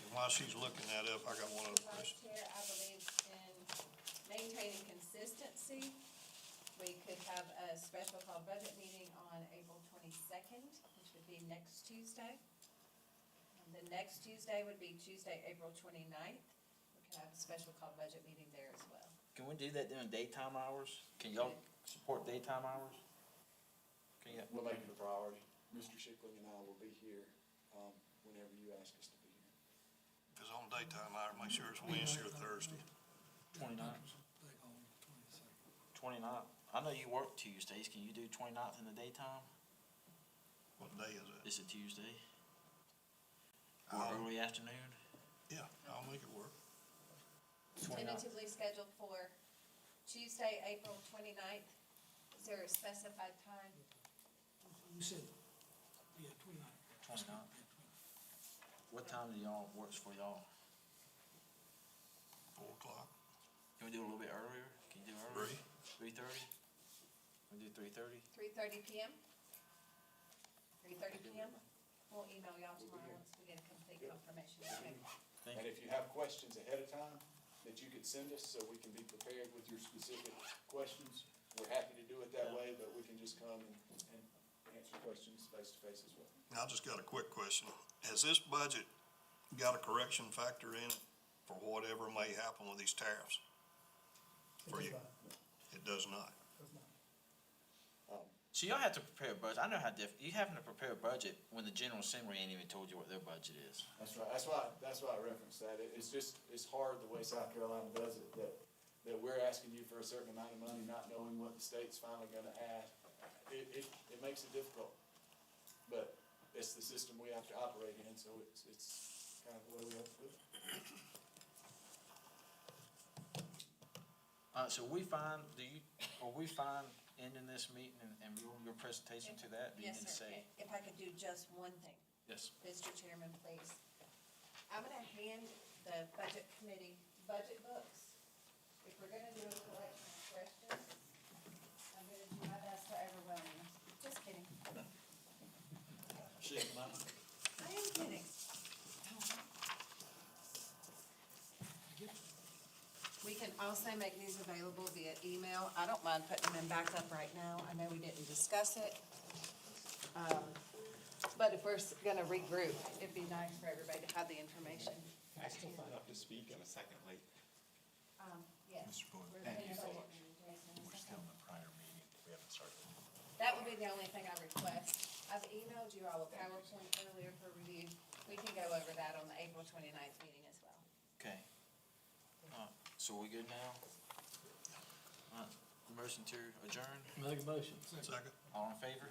And while she's looking that up, I got one other Vice question. Chair, I believe in maintaining consistency, we could have a special called budget meeting on April 22nd, which would be next Tuesday. And the next Tuesday would be Tuesday, April 29th. We could have a special called budget meeting there as well. Can we do that during daytime hours? Can y'all support daytime hours? Can you? We'll make it a priority. Mr. Schickling and I will be here, whenever you ask us to be here. If it's on daytime hour, make sure it's Wednesday or Thursday. 29th. Back on the 22nd. 29th. I know you work Tuesdays. Can you do 29th in the daytime? What day is it? Is it Tuesday? Or Um, early afternoon? Yeah, I'll make it work. 29th. Tentatively scheduled for Tuesday, April 29th. Is there a specified time? You said, yeah, 29. 29. What time do y'all, works for y'all? 4 o'clock, Can we do a little bit earlier? Can you do earlier? 3. 3:30? We do 3:30? 3:30 PM? 3:30 PM? We'll email y'all tomorrow once we get a complete confirmation. Okay. Thank And you. if you have questions ahead of time that you could send us so we can be prepared with your specific questions, we're happy to do it that way, but we can just come and answer questions face to face as well. Now, I just got a quick question. Has this budget got a correction factor in it for whatever may happen with these tariffs? For you? It does not. So y'all have to prepare a budget. I know how you having to prepare a budget when the General Assembly ain't even told you what their budget is. That's right, that's why I referenced that. It's hard the way South Carolina does it, that we're asking you for a certain amount of money, not knowing what the state's finally gonna add. It makes it difficult, but it's the system we have to operate in, so it's kind of the way we have to do it. So are we fine ending this meeting and your presentation to that? Do you Yes, need to sir. say- If I could do just one thing. Yes. Mr. Chairman, please. I'm gonna hand the budget committee budget books. If we're gonna do a collection of questions, I'm gonna do my best to overwhelm you. Just kidding. I am kidding. We can also make these available via email. I don't mind putting them in backup right now. I know we didn't discuss it. But if we're gonna regroup, it'd be nice for everybody to have the information. I still find up to speak in a second late. Yes. Mr. Boyd, We're thank in you the so budget much. meeting, Jason, in a We're second. still in the prior meeting. We haven't started. That would be the only thing I request. I've emailed you all a PowerPoint earlier for review. We can go over that on the April 29th meeting as well. Okay. So we good now? Motion to adjourn? Make a motion. Second? All in favor?